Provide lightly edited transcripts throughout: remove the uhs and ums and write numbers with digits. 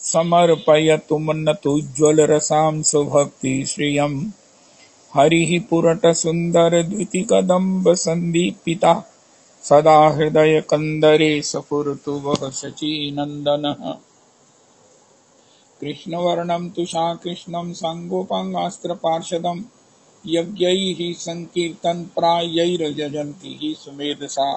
समर्पयतु मन्नतोज्ज्वलरसां स्वभक्ति श्रियम् हरिः पुरटसुन्दरद्वितिकदम्बसन्दीपिता सदा हृदयकन्दरे सफुरतु वः शचीनन्दनः कृष्णवर्णं तुषाकृष्णं साङ्गोपाङ्गास्त्रपार्षदं यज्ञैः सङ्कीर्तनप्रायैर्यजन्ति हि सुमेधसा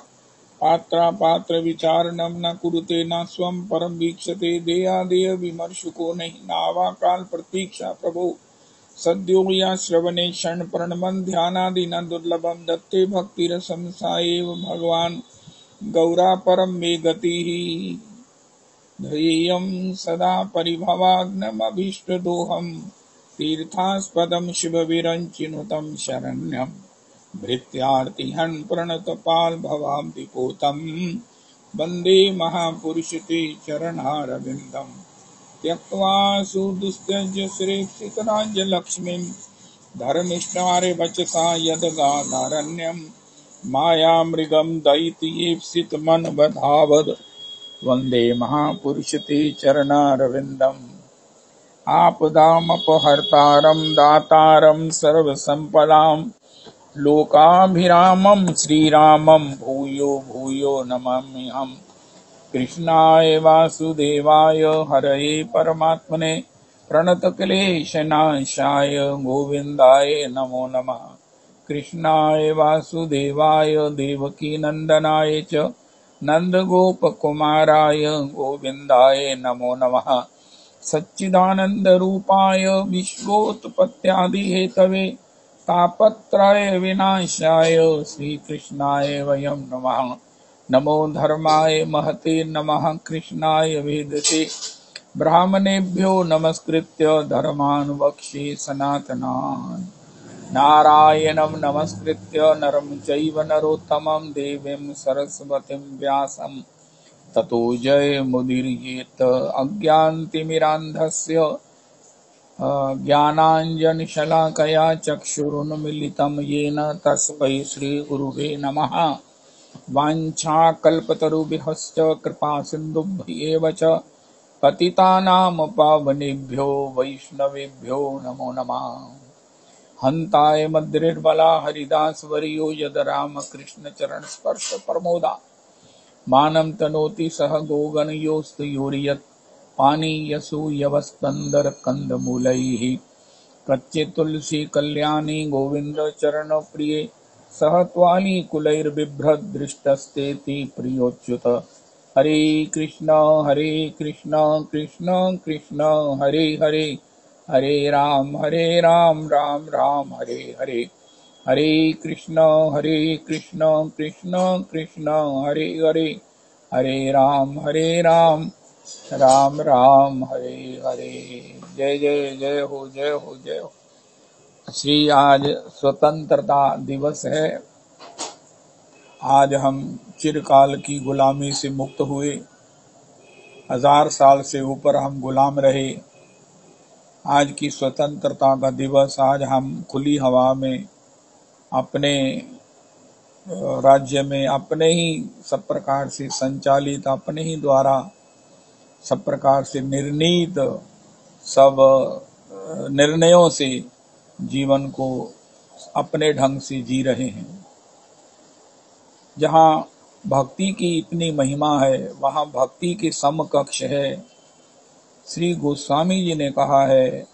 पात्रापात्रविचारणं न कुरुते न स्वं परं वीक्षते देयादेयविमर्शको नहि नावाकाल प्रतीक्षा प्रभो सद्यो या श्रवणे क्षणप्रणमं ध्यानादिना दुर्लभं दत्ते भक्तिरसं सा एव भगवान् गौरापरं मे गतिः ध्येयं सदा परिभवाग्नमभीष्टदोहं तीर्थास्पदं शिवविरञ्चिनुतं शरण्यं भृत्यार्तिहन् प्रणतपाल्भवाब्धिपोतं वन्दे महापुरुषते चरणारविन्दम् त्यक्त्वा सुदुस्त्यज्य श्रेष्ठितराज्यलक्ष्मीं धर्मिष्ठारिवचसा यदगाधारण्यं मायामृगं दयितयेप्सितमनवधावद् वन्दे महापुरुषते चरणारविन्दम् आपदामपहर्तारं दातारं सर्वसम्पदां लोकाभिरामं श्रीरामं भूयो भूयो नमाम्यहम् कृष्णाय वासुदेवाय हरये परमात्मने प्रणतक्लेशनाशाय गोविन्दाय नमो नमः। कृष्णाय वासुदेवाय देवकीनन्दनाय च नन्दगोपकुमाराय गोविन्दाय नमो नमः। सच्चिदानन्दरूपाय विश्वोत्पत्त्यादिहेतवे तापत्रय विनाशाय श्रीकृष्णाय वयं नमः। नमो धर्माय महते नमः कृष्णाय वेदसे ब्राह्मणेभ्यो नमस्कृत्य धर्मान् वक्ष्ये सनातनान् नारायणं नमस्कृत्य नरं चैव नरोत्तमं देवीं सरस्वतीं व्यासं ततो जयमुदीरयेत् अज्ञानतिमिरान्धस्य ज्ञानाञ्जनशलाकया चक्षुरुन्मीलितं येन तस्मै श्रीगुरुवे नमः। वाञ्छाकल्पतरुभ्यश्च कृपासिन्धुभ्येव च पतितानां पावनेभ्यो वैष्णवेभ्यो नमो नमः। हन्ताय मद्रिर्बला हरिदासवर्यो यद रामकृष्णचरणस्पर्श प्रमोदा मानं तनोति सह गोगणयोस्तु योर्यत् पानीयसूयवस्कन्दरकन्दमूलैः कच्चे तुलसी कल्याणी गोविन्द चरणप्रिये सह त्वालीकुलैर्बिभ्रद्दृष्टस्तेति प्रियोच्युत। हरे कृष्ण कृष्ण कृष्ण हरे हरे हरे राम राम राम हरे हरे हरे कृष्ण कृष्ण कृष्ण हरे हरे हरे राम राम राम हरे हरे। जय जय जय हो जय हो जय हो। श्री आज स्वतंत्रता दिवस है। आज हम चिरकाल की गुलामी से मुक्त हुए। 1000 साल से ऊपर हम गुलाम रहे। आज की स्वतंत्रता का दिवस, आज हम खुली हवा में अपने राज्य में अपने ही सब प्रकार से संचालित, अपने ही द्वारा सब प्रकार से निर्णीत सब निर्णयों से जीवन को अपने ढंग से जी रहे हैं। जहाँ भक्ति की इतनी महिमा है वहाँ भक्ति के समकक्ष है। श्री गोस्वामी जी ने कहा है,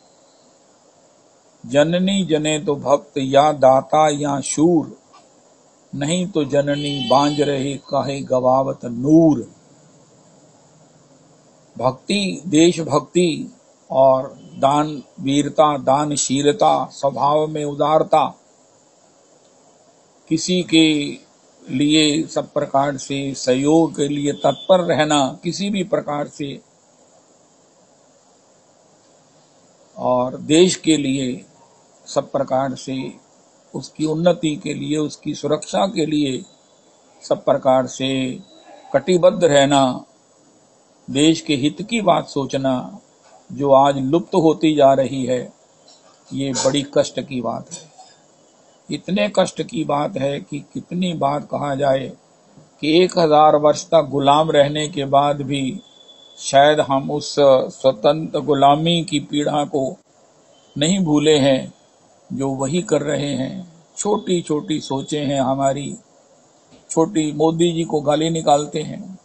जननी जने तो भक्त या दाता या शूर, नहीं तो जननी बांझ रहे काहे गवावत नूर। भक्ति, देशभक्ति और दान वीरता, दानशीलता, स्वभाव में उदारता, किसी के लिए सब प्रकार से सहयोग के लिए तत्पर रहना, किसी भी प्रकार से, और देश के लिए सब प्रकार से उसकी उन्नति के लिए, उसकी सुरक्षा के लिए सब प्रकार से कटिबद्ध रहना, देश के हित की बात सोचना, जो आज लुप्त होती जा रही है, ये बड़ी कष्ट की बात है। इतने कष्ट की बात है कि कितनी बार कहा जाए कि 1000 वर्ष तक गुलाम रहने के बाद भी शायद हम उस स्वतंत्र गुलामी की पीड़ा को नहीं भूले हैं जो वही कर रहे हैं। छोटी छोटी सोचें हैं हमारी, छोटी। मोदी जी को गाली निकालते हैं।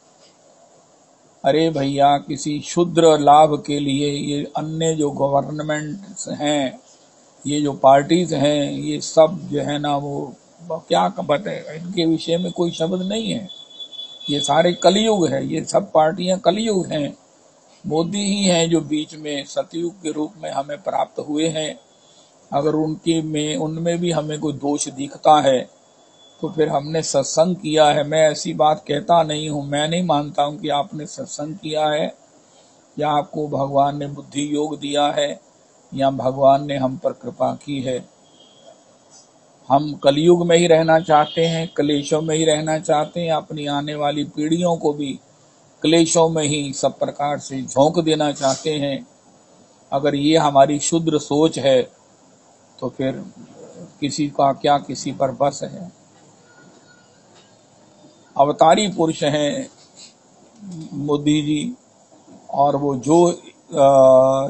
अरे भैया, किसी क्षुद्र लाभ के लिए ये अन्य जो गवर्नमेंट्स हैं, ये जो पार्टीज हैं, ये सब जो है ना, वो क्या बताए, इनके विषय में कोई शब्द नहीं है। ये सारे कलयुग है, ये सब पार्टियां कलयुग हैं। मोदी ही हैं जो बीच में सतयुग के रूप में हमें प्राप्त हुए हैं। अगर उनमें भी हमें कोई दोष दिखता है तो फिर हमने सत्संग किया है। मैं ऐसी बात कहता नहीं हूँ, मैं नहीं मानता हूँ कि आपने सत्संग किया है या आपको भगवान ने बुद्धि योग दिया है या भगवान ने हम पर कृपा की है। हम कलयुग में ही रहना चाहते हैं, क्लेशों में ही रहना चाहते हैं, अपनी आने वाली पीढ़ियों को भी क्लेशों में ही सब प्रकार से झोंक देना चाहते हैं। अगर ये हमारी शुद्र सोच है तो फिर किसी का क्या किसी पर बस है। अवतारी पुरुष हैं मोदी जी, और वो जो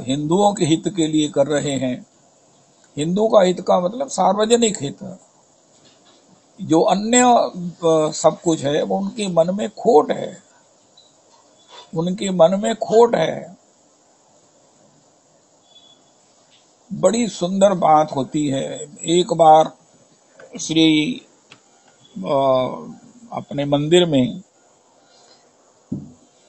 हिंदुओं के हित के लिए कर रहे हैं, हिंदू का हित का मतलब सार्वजनिक हित, जो अन्य सब कुछ है वो उनके मन में खोट है, उनके मन में खोट है। बड़ी सुंदर बात होती है। एक बार श्री अपने मंदिर में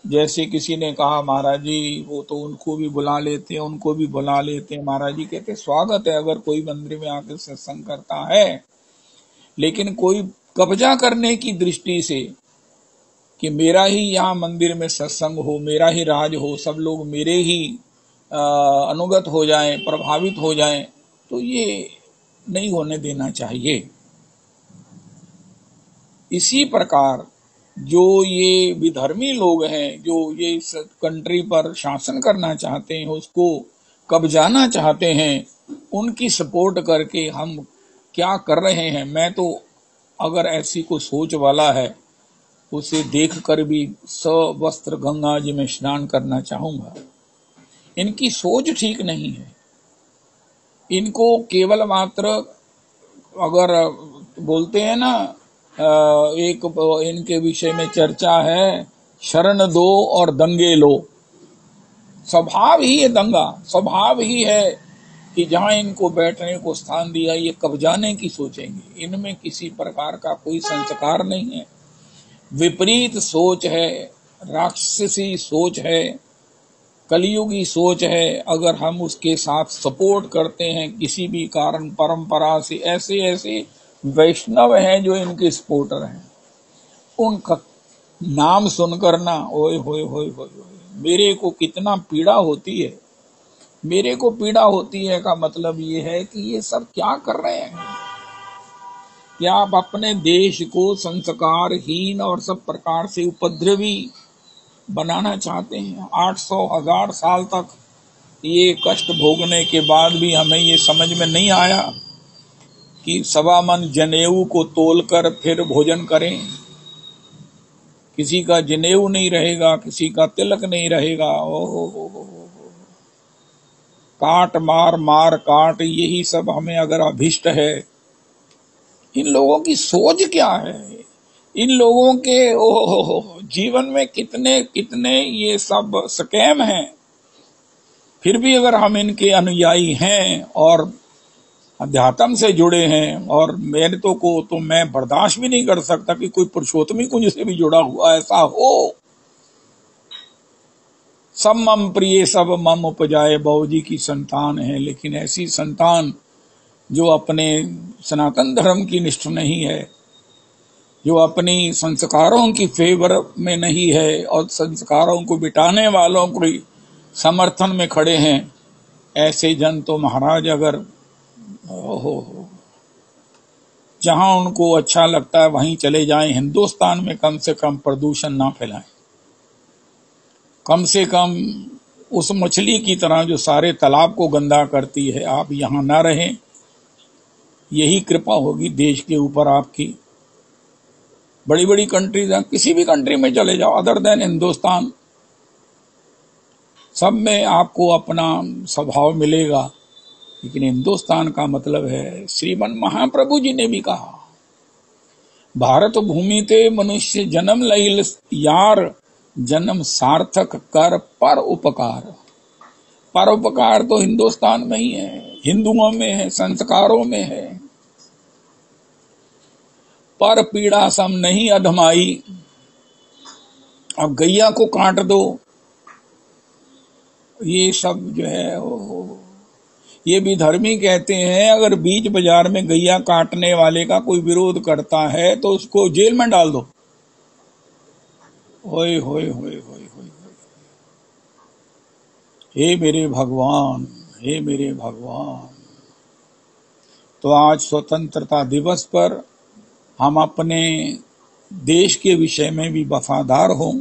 जैसे किसी ने कहा, महाराज जी वो तो उनको भी बुला लेते हैं, उनको भी बुला लेते हैं। महाराज जी कहते स्वागत है अगर कोई मंदिर में आकर सत्संग करता है, लेकिन कोई कब्जा करने की दृष्टि से कि मेरा ही यहाँ मंदिर में सत्संग हो, मेरा ही राज हो, सब लोग मेरे ही अनुगत हो जाएं, प्रभावित हो जाएं, तो ये नहीं होने देना चाहिए। इसी प्रकार जो ये विधर्मी लोग हैं, जो ये इस कंट्री पर शासन करना चाहते हैं, उसको कब्जाना चाहते हैं, उनकी सपोर्ट करके हम क्या कर रहे हैं। मैं तो अगर ऐसी कोई सोच वाला है उसे देखकर भी सवस्त्र गंगा जी में स्नान करना चाहूंगा। इनकी सोच ठीक नहीं है। इनको केवल मात्र, अगर बोलते हैं ना, एक इनके विषय में चर्चा है, शरण दो और दंगे लो। स्वभाव ही है दंगा, स्वभाव ही है कि जहां इनको बैठने को स्थान दिया ये कब्जाने की सोचेंगे। इनमें किसी प्रकार का कोई संस्कार नहीं है, विपरीत सोच है, राक्षसी सोच है, कलयुगी सोच है। अगर हम उसके साथ सपोर्ट करते हैं किसी भी कारण परंपरा से, ऐसे ऐसे वैष्णव हैं जो इनके सपोर्टर हैं, उनका नाम सुनकर ना ओए होए होए होए, मेरे को कितना पीड़ा होती है। मेरे को पीड़ा होती है का मतलब ये है कि ये सब क्या कर रहे हैं। क्या आप अपने देश को संस्कारहीन और सब प्रकार से उपद्रवी बनाना चाहते हैं? 800,000 साल तक ये कष्ट भोगने के बाद भी हमें ये समझ में नहीं आया कि 1.25 मन जनेऊ को तोलकर फिर भोजन करें। किसी का जनेऊ नहीं रहेगा, किसी का तिलक नहीं रहेगा। ओहो, काट मार मार काट, यही सब हमें अगर अभिष्ट है। इन लोगों की सोच क्या है? इन लोगों के जीवन में कितने कितने ये सब स्कैम हैं। फिर भी अगर हम इनके अनुयायी हैं और अध्यात्म से जुड़े हैं, और मेरे तो मैं बर्दाश्त भी नहीं कर सकता कि कोई पुरुषोत्तमी कुंज से भी जुड़ा हुआ ऐसा हो। सब मम प्रिय सब मम उपजाए, बाबूजी की संतान है, लेकिन ऐसी संतान जो अपने सनातन धर्म की निष्ठ नहीं है, जो अपनी संस्कारों की फेवर में नहीं है और संस्कारों को बिटाने वालों को समर्थन में खड़े हैं, ऐसे जन तो महाराज अगर जहां उनको अच्छा लगता है वहीं चले जाएं। हिंदुस्तान में कम से कम प्रदूषण ना फैलाएं। कम से कम उस मछली की तरह जो सारे तालाब को गंदा करती है, आप यहां ना रहें। यही कृपा होगी देश के ऊपर आपकी। बड़ी बड़ी कंट्रीज हैं, किसी भी कंट्री में चले जाओ अदर देन हिंदुस्तान, सब में आपको अपना स्वभाव मिलेगा, लेकिन हिंदुस्तान का मतलब है, श्रीमन महाप्रभु जी ने भी कहा, भारत भूमि ते मनुष्य जन्म लैल यार, जन्म सार्थक कर पर उपकार। परोपकार तो हिंदुस्तान में ही है, हिंदुओं में है, संस्कारों में है। पर पीड़ा सम नहीं अधमाई, अब गैया को काट दो, ये सब जो है ये भी धर्मी कहते हैं, अगर बीच बाजार में गैया काटने वाले का कोई विरोध करता है तो उसको जेल में डाल दो। होए होए होए होए होए, हे मेरे भगवान, हे मेरे भगवान। तो आज स्वतंत्रता दिवस पर हम अपने देश के विषय में भी वफादार हों,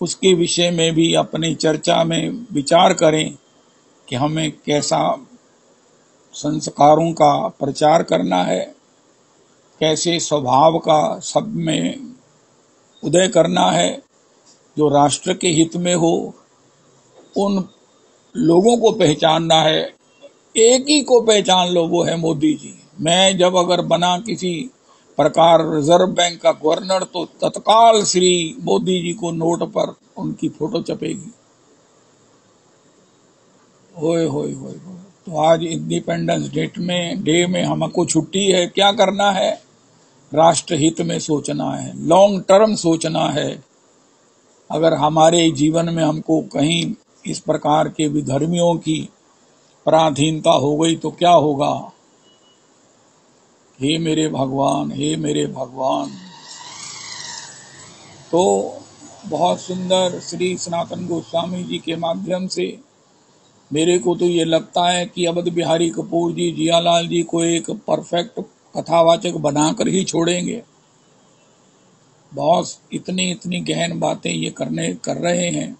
उसके विषय में भी अपनी चर्चा में विचार करें कि हमें कैसा संस्कारों का प्रचार करना है, कैसे स्वभाव का सब में उदय करना है, जो राष्ट्र के हित में हो। उन लोगों को पहचानना है, एक ही को पहचान लो, वो है मोदी जी। मैं जब अगर बना किसी प्रकार रिजर्व बैंक का गवर्नर तो तत्काल श्री मोदी जी को नोट पर उनकी फोटो छपेगी। होए होए होए। तो आज इंडिपेंडेंस डे में हमको छुट्टी है, क्या करना है? राष्ट्र हित में सोचना है, लॉन्ग टर्म सोचना है। अगर हमारे जीवन में हमको कहीं इस प्रकार के विधर्मियों की पराधीनता हो गई तो क्या होगा? हे मेरे भगवान, हे मेरे भगवान। तो बहुत सुंदर श्री सनातन गोस्वामी जी के माध्यम से मेरे को तो ये लगता है कि अवध बिहारी कपूर जी जियालाल जी को एक परफेक्ट कथावाचक बनाकर ही छोड़ेंगे। बहुत इतनी गहन बातें ये कर रहे हैं,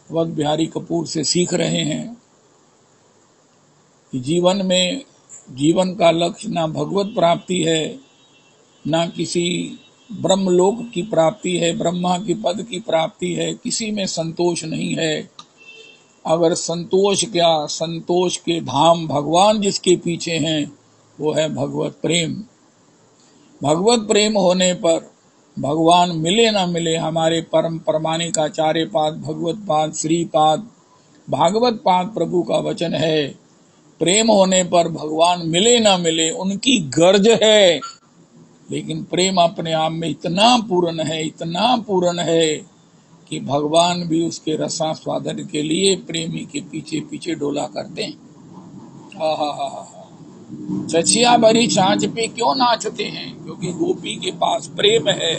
अवध बिहारी कपूर से सीख रहे हैं कि जीवन का लक्ष्य ना भगवत प्राप्ति है, ना किसी ब्रह्मलोक की प्राप्ति है, ब्रह्मा की पद की प्राप्ति है, किसी में संतोष नहीं है। अगर संतोष क्या, संतोष के धाम भगवान जिसके पीछे हैं वो है भगवत प्रेम। भगवत प्रेम होने पर भगवान मिले ना मिले, हमारे परम प्रमाणिक आचार्य पाद, भगवत पाद, श्रीपाद, भागवत पाद प्रभु का वचन है, प्रेम होने पर भगवान मिले ना मिले उनकी गर्ज है। लेकिन प्रेम अपने आप में इतना पूर्ण है कि भगवान भी उसके रसास्वादन के लिए प्रेमी के पीछे पीछे डोला करते हैं। छछिया भरी छाछ पे क्यों नाचते हैं? क्योंकि गोपी के पास प्रेम है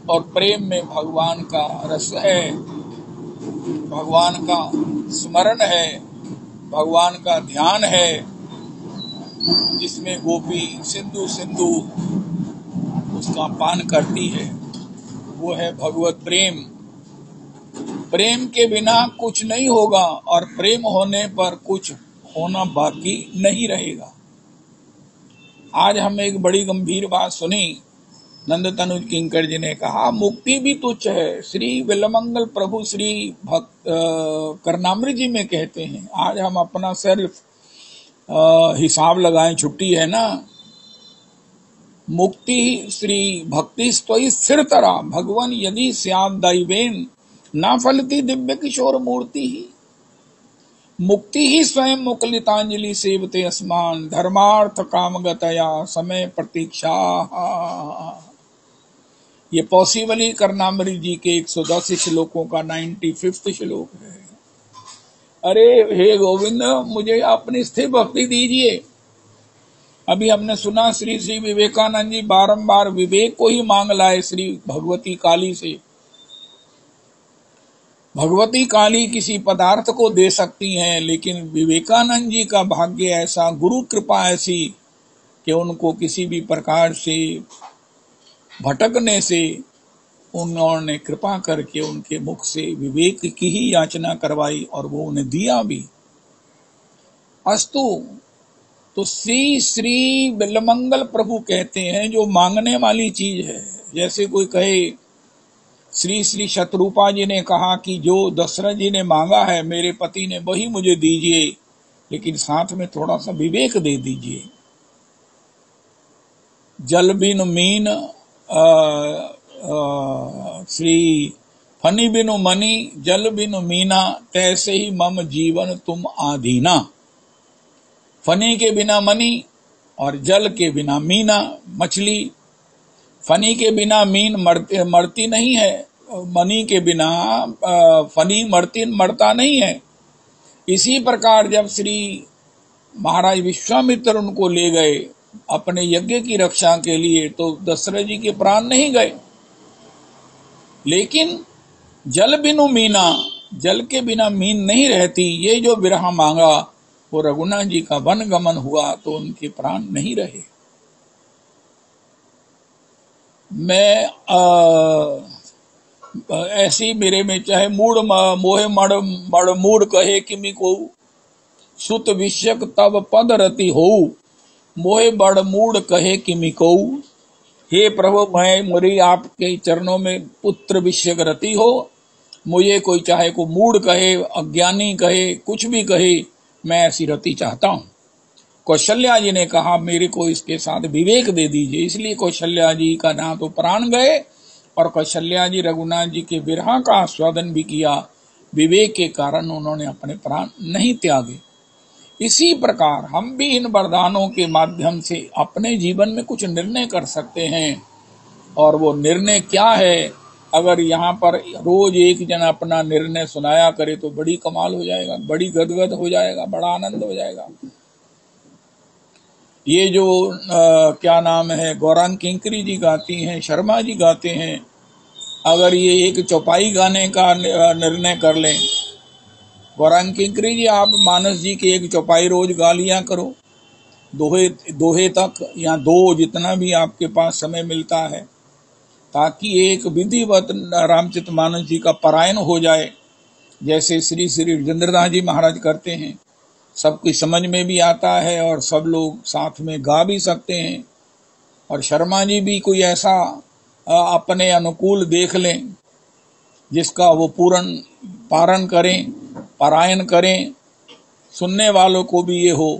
और प्रेम में भगवान का रस है, भगवान का स्मरण है, भगवान का ध्यान है, जिसमें गोपी सिंधु सिंधु उसका पान करती है। वो है भगवत प्रेम। प्रेम के बिना कुछ नहीं होगा और प्रेम होने पर कुछ होना बाकी नहीं रहेगा। आज हम एक बड़ी गंभीर बात सुनी, नंद तनुज किंकर जी ने कहा मुक्ति भी तुच्छ है। श्री विलमंगल प्रभु श्री करनामृत जी में कहते हैं। आज हम अपना सिर्फ हिसाब लगाएं, छुट्टी है ना। मुक्ति श्री भक्ति स्तोई स्थिरतरा, भगवान यदि स्याद दैवेन ना फलती दिव्य किशोर मूर्ति ही। मुक्ति ही स्वयं मुकुलितांजलि सेवते अस्मान, धर्मार्थ कामगतया समय प्रतीक्षा। ये पॉसिबल ही करनामृत जी के 110 श्लोकों का 95वां श्लोक है। अरे हे गोविंद, मुझे अपनी स्थिर भक्ति दीजिए। अभी हमने सुना श्री विवेकानंद जी बारंबार विवेक को ही मांग लाए श्री भगवती काली से। भगवती काली किसी पदार्थ को दे सकती हैं, लेकिन विवेकानंद जी का भाग्य ऐसा, गुरु कृपा ऐसी कि उनको किसी भी प्रकार से भटकने से उन्होंने कृपा करके उनके मुख से विवेक की ही याचना करवाई और वो उन्हें दिया भी। अस्तु। तो श्री बिल्वमंगल प्रभु कहते हैं जो मांगने वाली चीज है, जैसे कोई कहे श्री श्री शतरूपा जी ने कहा कि जो दशरथ जी ने मांगा है मेरे पति ने वही मुझे दीजिए, लेकिन साथ में थोड़ा सा विवेक दे दीजिए। जल बिनु मीन श्री फनी बिनु मनी जल बिनु मीना, तैसे ही मम जीवन तुम आधीना। फनी के बिना मनी और जल के बिना मीना, मछली। फनी के बिना मीन मरती नहीं है, मनी के बिना फनी मरता नहीं है। इसी प्रकार जब श्री महाराज विश्वामित्र उनको ले गए अपने यज्ञ की रक्षा के लिए, तो दशरथ जी के प्राण नहीं गए। लेकिन जल बिनु मीना, जल के बिना मीन नहीं रहती, ये जो विरह मांगा वो रघुनाथ जी का वन गमन हुआ तो उनके प्राण नहीं रहे। मैं ऐसी मेरे में चाहे मूड मोहे मड़ मूड कहे किमि को, सुत विषयक तब पद रति हो, मोहे बड़ मूड कहे किमि को। हे प्रभु, मैं मुरी आपके चरणों में पुत्र विषयक रति हो, मुझे कोई चाहे को मूड कहे, अज्ञानी कहे, कुछ भी कहे, मैं ऐसी रति चाहता हूं। कौशल्या जी ने कहा मेरे को इसके साथ विवेक दे दीजिए। इसलिए कौशल्या जी का ना तो प्राण गए और कौशल्या जी रघुनाथ जी के विरह का आस्वादन भी किया। विवेक के कारण उन्होंने अपने प्राण नहीं त्यागे। इसी प्रकार हम भी इन वरदानों के माध्यम से अपने जीवन में कुछ निर्णय कर सकते हैं। और वो निर्णय क्या है? अगर यहाँ पर रोज एक जन अपना निर्णय सुनाया करे तो बड़ी कमाल हो जाएगा, बड़ी गदगद हो जाएगा, बड़ा आनंद हो जाएगा। ये जो क्या नाम है, गौरांग किंकरी जी गाती हैं, शर्मा जी गाते हैं, अगर ये एक चौपाई गाने का निर्णय कर लें, गौरांग किंकरी जी आप मानस जी की एक चौपाई रोज गा लिया करो, दोहे तक या दो, जितना भी आपके पास समय मिलता है, ताकि एक विधिवत रामचरितमानस जी का पारायण हो जाए, जैसे श्री श्री विजेंद्रदास जी महाराज करते हैं। सबकी समझ में भी आता है और सब लोग साथ में गा भी सकते हैं। और शर्मा जी भी कोई ऐसा अपने अनुकूल देख लें जिसका वो पूर्ण पारण करें, पारायण करें, सुनने वालों को भी ये हो।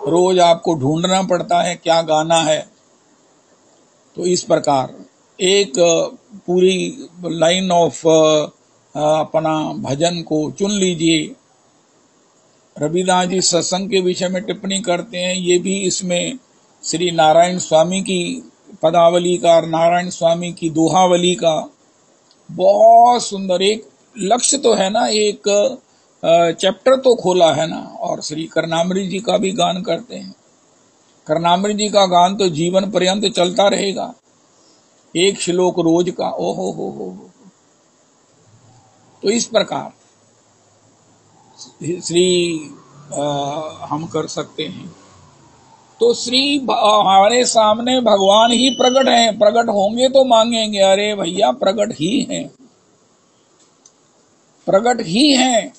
रोज आपको ढूंढना पड़ता है क्या गाना है। तो इस प्रकार एक पूरी लाइन ऑफ अपना भजन को चुन लीजिए। रविदास जी सत्संग के विषय में टिप्पणी करते हैं, ये भी इसमें श्री नारायण स्वामी की पदावली का और नारायण स्वामी की दोहावली का बहुत सुंदर एक लक्ष्य तो है ना, एक चैप्टर तो खोला है ना। और श्री करनामृत जी का भी गान करते हैं। करनामृत जी का गान तो जीवन पर्यंत चलता रहेगा, एक श्लोक रोज का। ओहो हो। तो इस प्रकार श्री हम कर सकते हैं। तो श्री हमारे सामने भगवान ही प्रकट हैं, प्रकट होंगे तो मांगेंगे। अरे भैया प्रकट ही हैं, प्रकट ही हैं,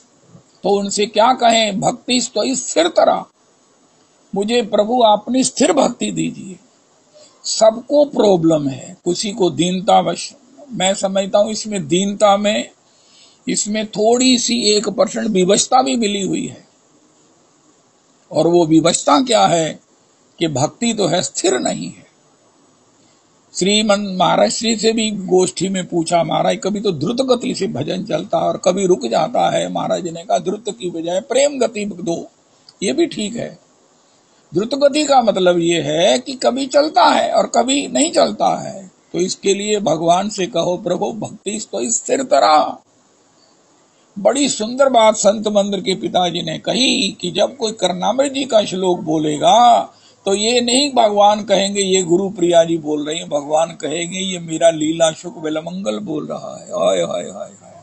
तो उनसे क्या कहें? भक्ति तो स्थिर तरह, मुझे प्रभु अपनी स्थिर भक्ति दीजिए। सबको प्रॉब्लम है, किसी को दीनता वश, मैं समझता हूं इसमें दीनता में इसमें थोड़ी सी 1% विवशता भी मिली हुई है। और वो विवशता क्या है कि भक्ति तो है, स्थिर नहीं है। श्रीमन महाराज श्री से भी गोष्ठी में पूछा, महाराज कभी तो द्रुत गति से भजन चलता और कभी रुक जाता है। महाराज ने कहा द्रुत की बजाय प्रेम गति दो, ये भी ठीक है। द्रुत गति का मतलब ये है कि कभी चलता है और कभी नहीं चलता है। तो इसके लिए भगवान से कहो प्रभु भक्ति तो स्थिर तरह। बड़ी सुंदर बात संत मंदिर के पिताजी ने कही कि जब कोई करनामृत जी का श्लोक बोलेगा तो ये नहीं भगवान कहेंगे ये गुरु प्रिया जी बोल रही है, भगवान कहेंगे ये मेरा लीला शुक विलमंगल बोल रहा है। हाय हाय हाय हाय।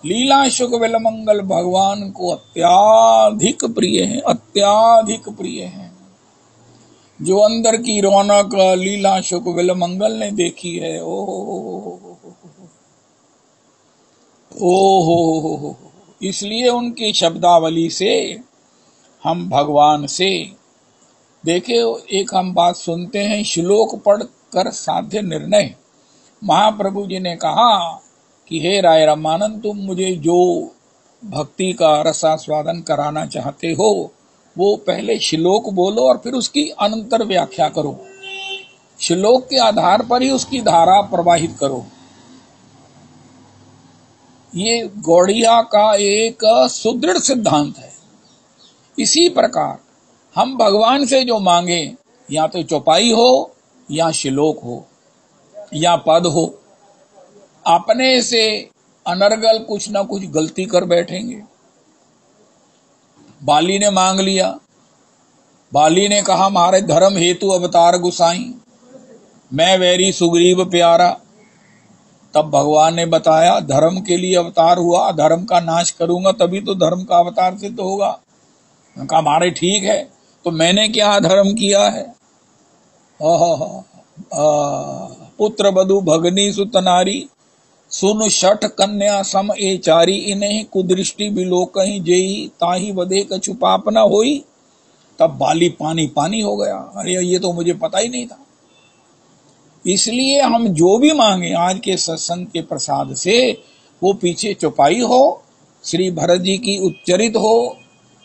लीला शुक विलमंगल भगवान को अत्याधिक प्रिय है, अत्याधिक प्रिय है। जो अंदर की रौनक लीला शुक विलमंगल ने देखी है, ओहो, इसलिए उनकी शब्दावली से हम भगवान से देखे। एक हम बात सुनते हैं, श्लोक पढ़कर साध्य निर्णय। महाप्रभु जी ने कहा कि हे राय रामानंद, तुम मुझे जो भक्ति का रसास्वादन कराना चाहते हो वो पहले श्लोक बोलो और फिर उसकी अनंतर व्याख्या करो। श्लोक के आधार पर ही उसकी धारा प्रवाहित करो। ये गौड़िया का एक सुदृढ़ सिद्धांत है। इसी प्रकार हम भगवान से जो मांगे, या तो चौपाई हो या श्लोक हो या पद हो, अपने से अनर्गल कुछ ना कुछ गलती कर बैठेंगे। बाली ने मांग लिया, बाली ने कहा हमारे धर्म हेतु अवतार गुसाई, मैं वैरी सुग्रीव प्यारा। तब भगवान ने बताया धर्म के लिए अवतार हुआ, धर्म का नाश करूंगा तभी तो धर्म का अवतार सिद्ध होगा। कहा हमारे ठीक है, तो मैंने क्या धर्म किया है? पुत्र बधु भगनी सुत नारी, सुन शठ कन्या सम ए चारी, इन्हें कुदृष्टि बिलोकहि जेई, ताहि वधे कछु पाप न होई। तब बाली पानी पानी हो गया। अरे ये तो मुझे पता ही नहीं था। इसलिए हम जो भी मांगे आज के सत्संग के प्रसाद से, वो पीछे चौपाई हो, श्री भरत जी की उच्चरित हो,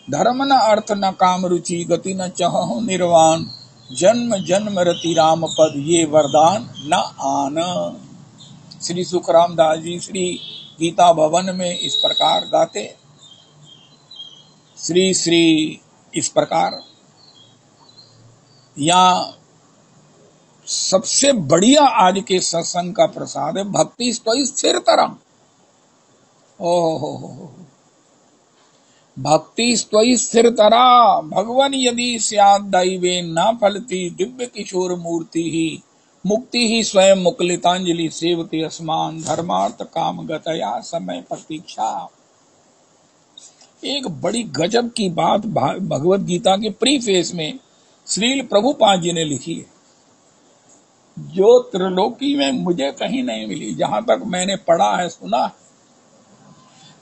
धर्म न अर्थ न काम रुचि, गति न चाहु निर्वाण, जन्म जन्म रति राम पद, ये वरदान न आन। श्री सुखराम दास जी श्री गीता भवन में इस प्रकार गाते, श्री श्री इस प्रकार। या सबसे बढ़िया आज के सत्संग का प्रसाद है भक्ति स्तोई स्थिर तरम। ओहो, भक्ति स्तोई स्थिर तरा, भगवन यदि स्यात् दैवे न फलती, दिव्य किशोर मूर्ति ही मुक्ति ही स्वयं मुकुलितांजलि, सेवते अस्मान धर्मार्थ काम गतया समय प्रतीक्षा। एक बड़ी गजब की बात भगवत गीता के प्रीफेस में श्रील प्रभुपाद जी ने लिखी है, जो त्रिलोकी में मुझे कहीं नहीं मिली। जहां तक मैंने पढ़ा है, सुना,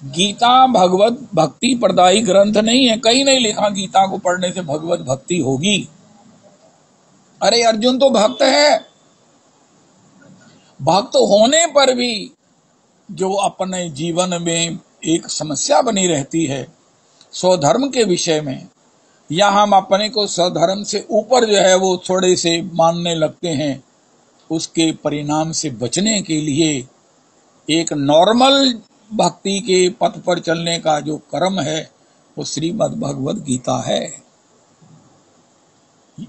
गीता भगवत भक्ति प्रदायी ग्रंथ नहीं है। कहीं नहीं लिखा गीता को पढ़ने से भगवत भक्ति होगी। अरे अर्जुन तो भक्त है, भक्त होने पर भी जो अपने जीवन में एक समस्या बनी रहती है स्वधर्म के विषय में, या हम अपने को स्वधर्म से ऊपर जो है वो थोड़े से मानने लगते हैं, उसके परिणाम से बचने के लिए एक नॉर्मल भक्ति के पथ पर चलने का जो क्रम है वो श्रीमद् भगवत गीता है।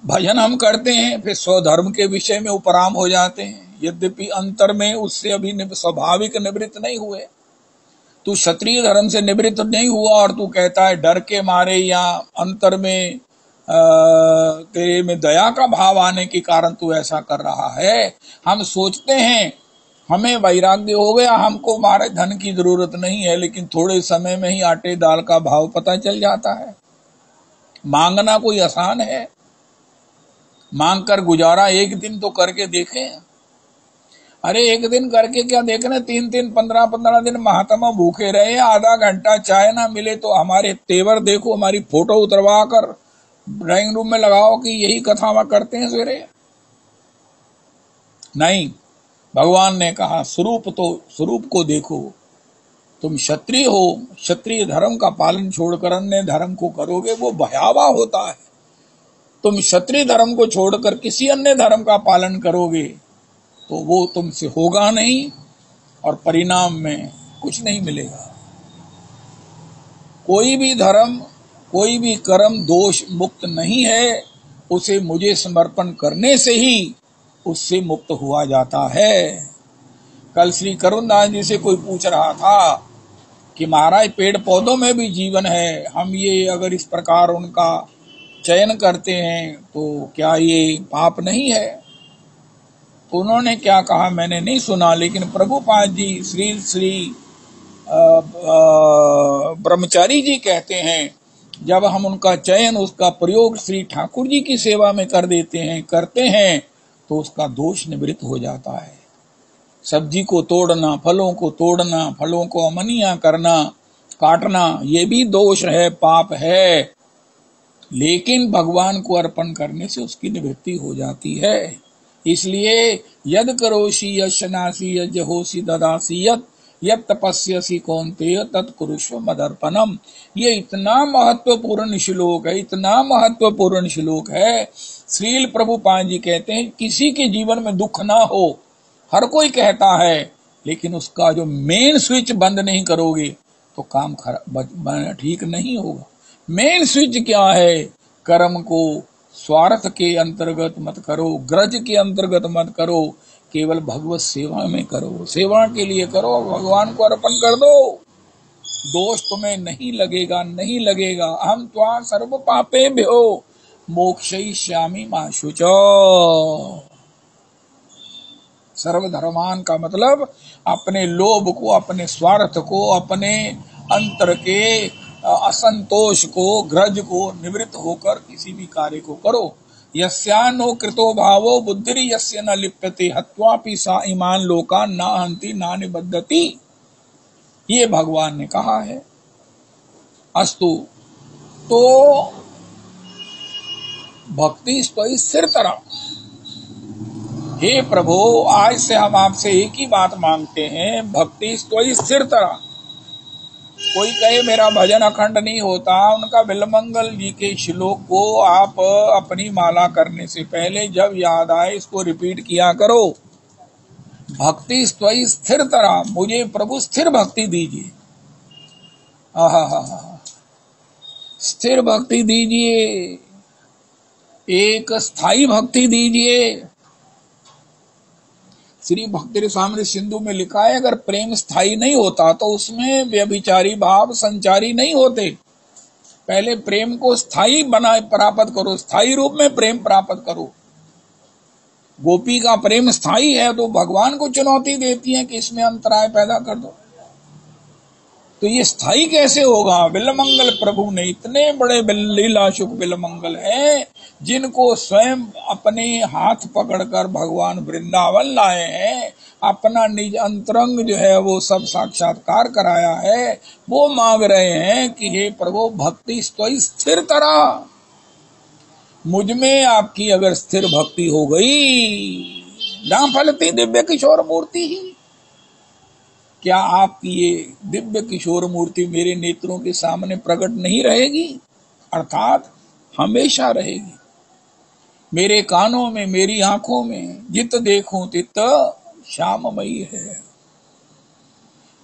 भजन हम करते हैं, फिर स्वधर्म के विषय में उपराम हो जाते हैं, यद्यपि अंतर में उससे अभी स्वाभाविक निवृत्त नहीं हुए। तू क्षत्रिय धर्म से निवृत्त नहीं हुआ और तू कहता है डर के मारे या अंतर में तेरे में दया का भाव आने के कारण तू ऐसा कर रहा है। हम सोचते हैं हमें वैराग्य हो गया, हमको हमारे धन की जरूरत नहीं है, लेकिन थोड़े समय में ही आटे दाल का भाव पता चल जाता है। मांगना कोई आसान है? मांग कर गुजारा एक दिन तो करके देखें। अरे एक दिन करके क्या देखना, 3-3, 15-15 दिन महात्मा भूखे रहे, आधा घंटा चाय ना मिले तो हमारे तेवर देखो, हमारी फोटो उतरवा कर ड्राइंग रूम में लगाओ कि यही कथा वहां करते हैं सवेरे। नहीं, भगवान ने कहा स्वरूप को देखो। तुम क्षत्रिय हो, क्षत्रिय धर्म का पालन छोड़कर अन्य धर्म को करोगे, वो भयावह होता है। तुम क्षत्रिय धर्म को छोड़कर किसी अन्य धर्म का पालन करोगे तो वो तुमसे होगा नहीं और परिणाम में कुछ नहीं मिलेगा। कोई भी धर्म, कोई भी कर्म दोष मुक्त नहीं है, उसे मुझे समर्पण करने से ही उससे मुक्त हुआ जाता है। कल श्री करुणदास जी से कोई पूछ रहा था कि महाराज पेड़ पौधों में भी जीवन है, हम ये अगर इस प्रकार उनका चयन करते हैं तो क्या ये पाप नहीं है? तो उन्होंने क्या कहा मैंने नहीं सुना, लेकिन प्रभुपाद जी श्री ब्रह्मचारी जी कहते हैं जब हम उनका चयन, उसका प्रयोग श्री ठाकुर जी की सेवा में करते हैं तो उसका दोष निवृत्त हो जाता है। सब्जी को तोड़ना, फलों को तोड़ना, फलों को अमनिया करना, काटना, ये भी दोष है, पाप है, लेकिन भगवान को अर्पण करने से उसकी निवृत्ति हो जाती है। इसलिए यद करोषि यशनासी यजहोषि ददासी यत तपस्यसि कौन्तेय तत्कुरुष्व मदर्पणम। ये इतना महत्वपूर्ण श्लोक है, इतना महत्वपूर्ण श्लोक है। श्रील प्रभुपाद जी कहते हैं किसी के जीवन में दुख ना हो, हर कोई कहता है, लेकिन उसका जो मेन स्विच बंद नहीं करोगे तो काम ठीक नहीं होगा। मेन स्विच क्या है? कर्म को स्वार्थ के अंतर्गत मत करो, ग्रज के अंतर्गत मत करो, केवल भगवत सेवा में करो, सेवा के लिए करो, भगवान को अर्पण कर दो। दोष तुम्हें नहीं लगेगा, नहीं लगेगा। हम त्वा सर्व पापे भ्यो मोक्षयिष्यामि मा शुचो। सर्वधर्मान का मतलब अपने लोभ को, अपने स्वार्थ को, अपने अंतर के असंतोष को, ग्रज को निवृत्त होकर किसी भी कार्य को करो। यस्यानो कृतो भावो बुद्धिर यस्य न लिप्यते हत्वापि सा ईमान लोका ना हंति ना निबद्धति। ये भगवान ने कहा है। अस्तु, तो भक्ति स्तोई स्थिर तरह। हे प्रभु, आज से हम आपसे एक ही बात मांगते हैं, भक्ति स्तोई स्थिर तरह। कोई कहे मेरा भजन अखंड नहीं होता, उनका बिल्वमंगल जी के श्लोक को आप अपनी माला करने से पहले जब याद आए इसको रिपीट किया करो। भक्ति स्तोई स्थिर तरह, मुझे प्रभु स्थिर भक्ति दीजिए। स्थिर भक्ति दीजिए, एक स्थायी भक्ति दीजिए। श्री भक्ति रसामृत सिंधु में लिखा है, अगर प्रेम स्थायी नहीं होता तो उसमें व्यभिचारी भाव संचारी नहीं होते। पहले प्रेम को स्थायी बना प्राप्त करो, स्थायी रूप में प्रेम प्राप्त करो। गोपी का प्रेम स्थायी है तो भगवान को चुनौती देती है कि इसमें अंतराय पैदा कर दो। तो ये स्थायी कैसे होगा? बिल्वमंगल प्रभु ने इतने बड़े लीलाशुक बिल्वमंगल हैं जिनको स्वयं अपने हाथ पकड़कर भगवान वृंदावन लाए हैं, अपना निज अंतरंग जो है वो सब साक्षात्कार कराया है। वो मांग रहे हैं कि हे प्रभु, भक्ति स्तोई स्थिर तरह। मुझ में आपकी अगर स्थिर भक्ति हो गई, ना फलती दिव्य किशोर मूर्ति ही। क्या आपकी ये दिव्य किशोर मूर्ति मेरे नेत्रों के सामने प्रकट नहीं रहेगी? अर्थात हमेशा रहेगी। मेरे कानों में, मेरी आंखों में जित देखूं तित श्याममयी है।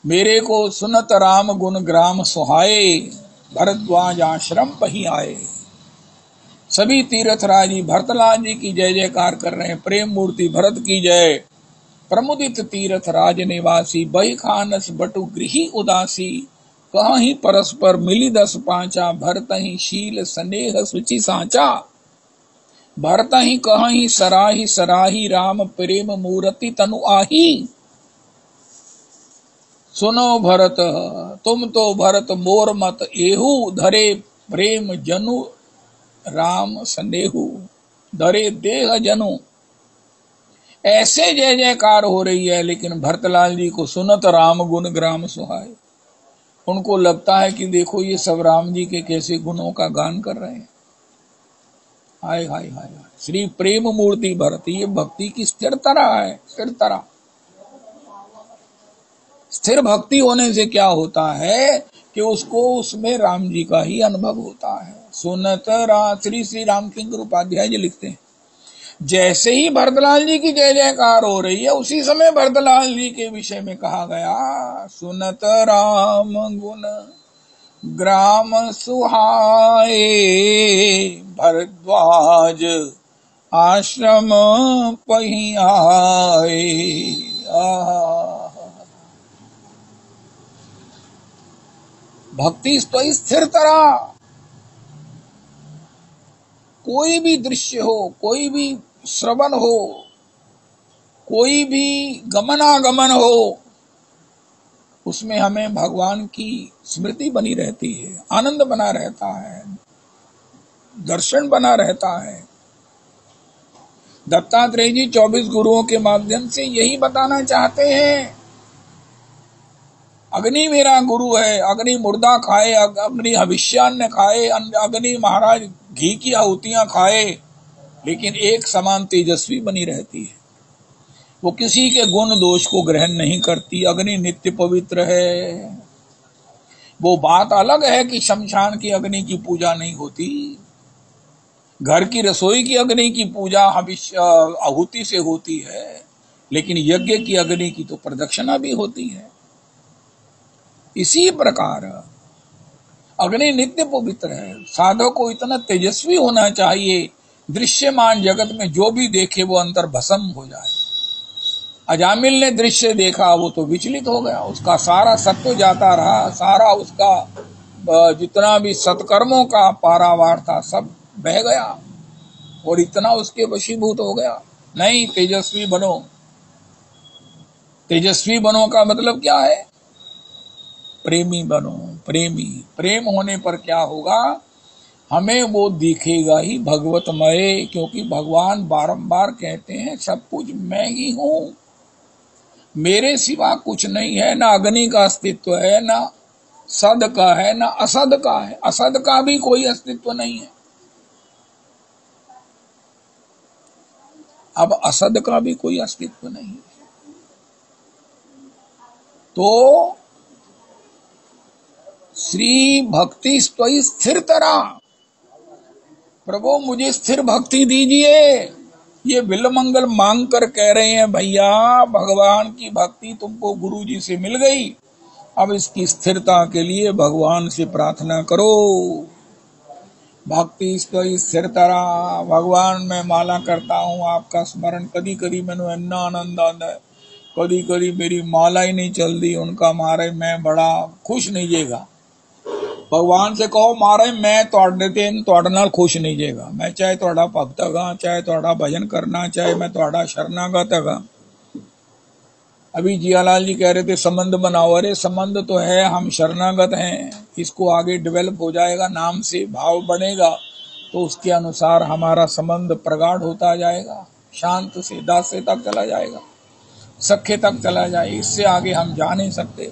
मेरे को सुनत राम गुण ग्राम सुहाए, भरद्वाज आश्रम पही आए। सभी तीर्थराजी भरतलाल जी की जय जयकार कर रहे हैं। प्रेम मूर्ति भरत की जय। प्रमुदित तीर्थ राज निवासी, बही खानस बटु गृही उदासी। कहीं परस्पर मिली दस पांचा, भरत ही शील स्नेह सुचि सांचा। भरत ही कहीं सराही सराही, राम प्रेम मूर्ति तनु आही। सुनो भरत तुम तो भरत मोर मत एहू, धरे प्रेम जनु राम स्नेहु, धरे देह जनु। ऐसे जय जयकार हो रही है, लेकिन भरतलाल जी को सुनत राम गुण ग्राम सुहाए। उनको लगता है कि देखो ये सब राम जी के कैसे गुणों का गान कर रहे हैं। हाय हाय हाय हाय। श्री प्रेम मूर्ति भरत, ये भक्ति की स्थिर तरह है, स्थिर तरह। स्थिर भक्ति होने से क्या होता है कि उसको उसमें राम जी का ही अनुभव होता है। सुनत श्री श्री रामकिंकर उपाध्याय जी लिखते हैं, जैसे ही भरतलाल जी की जय जयकार हो रही है, उसी समय भरतलाल जी के विषय में कहा गया, सुनत राम गुण ग्राम सुहाए, भरद्वाज आश्रम पही आए। भक्ति स्तोई स्थिर तरह। कोई भी दृश्य हो, कोई भी श्रवण हो, कोई भी गमनागमन हो, उसमें हमें भगवान की स्मृति बनी रहती है, आनंद बना रहता है, दर्शन बना रहता है। दत्तात्रेय जी 24 गुरुओं के माध्यम से यही बताना चाहते हैं। अग्नि मेरा गुरु है, अग्नि मुर्दा खाए, अग्नि हविष्यान्न खाए, अग्नि महाराज घी की आहुतियां खाए, लेकिन एक समान तेजस्वी बनी रहती है। वो किसी के गुण दोष को ग्रहण नहीं करती। अग्नि नित्य पवित्र है। वो बात अलग है कि शमशान की अग्नि की पूजा नहीं होती, घर की रसोई की अग्नि की पूजा आहुति से होती है, लेकिन यज्ञ की अग्नि की तो प्रदक्षिणा भी होती है। इसी प्रकार अग्नि नित्य पवित्र है। साधक को इतना तेजस्वी होना चाहिए, दृश्यमान जगत में जो भी देखे वो अंतर भस्म हो जाए। अजामिल ने दृश्य देखा, वो तो विचलित हो गया, उसका सारा सत्व जाता रहा, सारा उसका जितना भी सत्कर्मों का पारावार था सब बह गया और इतना उसके वशीभूत हो गया। नहीं, तेजस्वी बनो। तेजस्वी बनो का मतलब क्या है? प्रेमी बनो। प्रेम होने पर क्या होगा? हमें वो दिखेगा ही भगवतमय, क्योंकि भगवान बारंबार कहते हैं सब कुछ मैं ही हूं, मेरे सिवा कुछ नहीं है। ना अग्नि का अस्तित्व है, ना सद का है, ना असद का है। असद का भी कोई अस्तित्व नहीं है। अब असद का भी कोई अस्तित्व नहीं है। तो श्री भक्ति स्त्वयि स्थिरतरा, प्रभु मुझे स्थिर भक्ति दीजिए। ये बिल्वमंगल मांग कर कह रहे हैं, भैया भगवान की भक्ति तुमको गुरु जी से मिल गई, अब इसकी स्थिरता के लिए भगवान से प्रार्थना करो। भक्ति स्थिरतरा, भगवान मैं माला करता हूँ, आपका स्मरण कदी कदी मैनू इन्ना आनंद आता है, कदी कदी मेरी माला ही नहीं चलती, उनका मारे मैं बड़ा खुश नहीं जेगा। भगवान से कहो मारे मैं तुहाडे नाल खुश नहीं जेगा, मैं चाहे तुहाडा भगत हां, चाहे तुहाडा भजन करना, चाहे मैं तुहाडा शरणागत हां। अभी जियालाल जी कह रहे थे संबंध बनाओ। अरे संबंध तो है, हम शरणागत हैं, इसको आगे डेवलप हो जाएगा, नाम से भाव बढ़ेगा तो उसके अनुसार हमारा संबंध प्रगाढ़ होता जाएगा, शांत से दास्य तक चला जाएगा, सख्य तक चला जाए, इससे आगे हम जा नहीं सकते।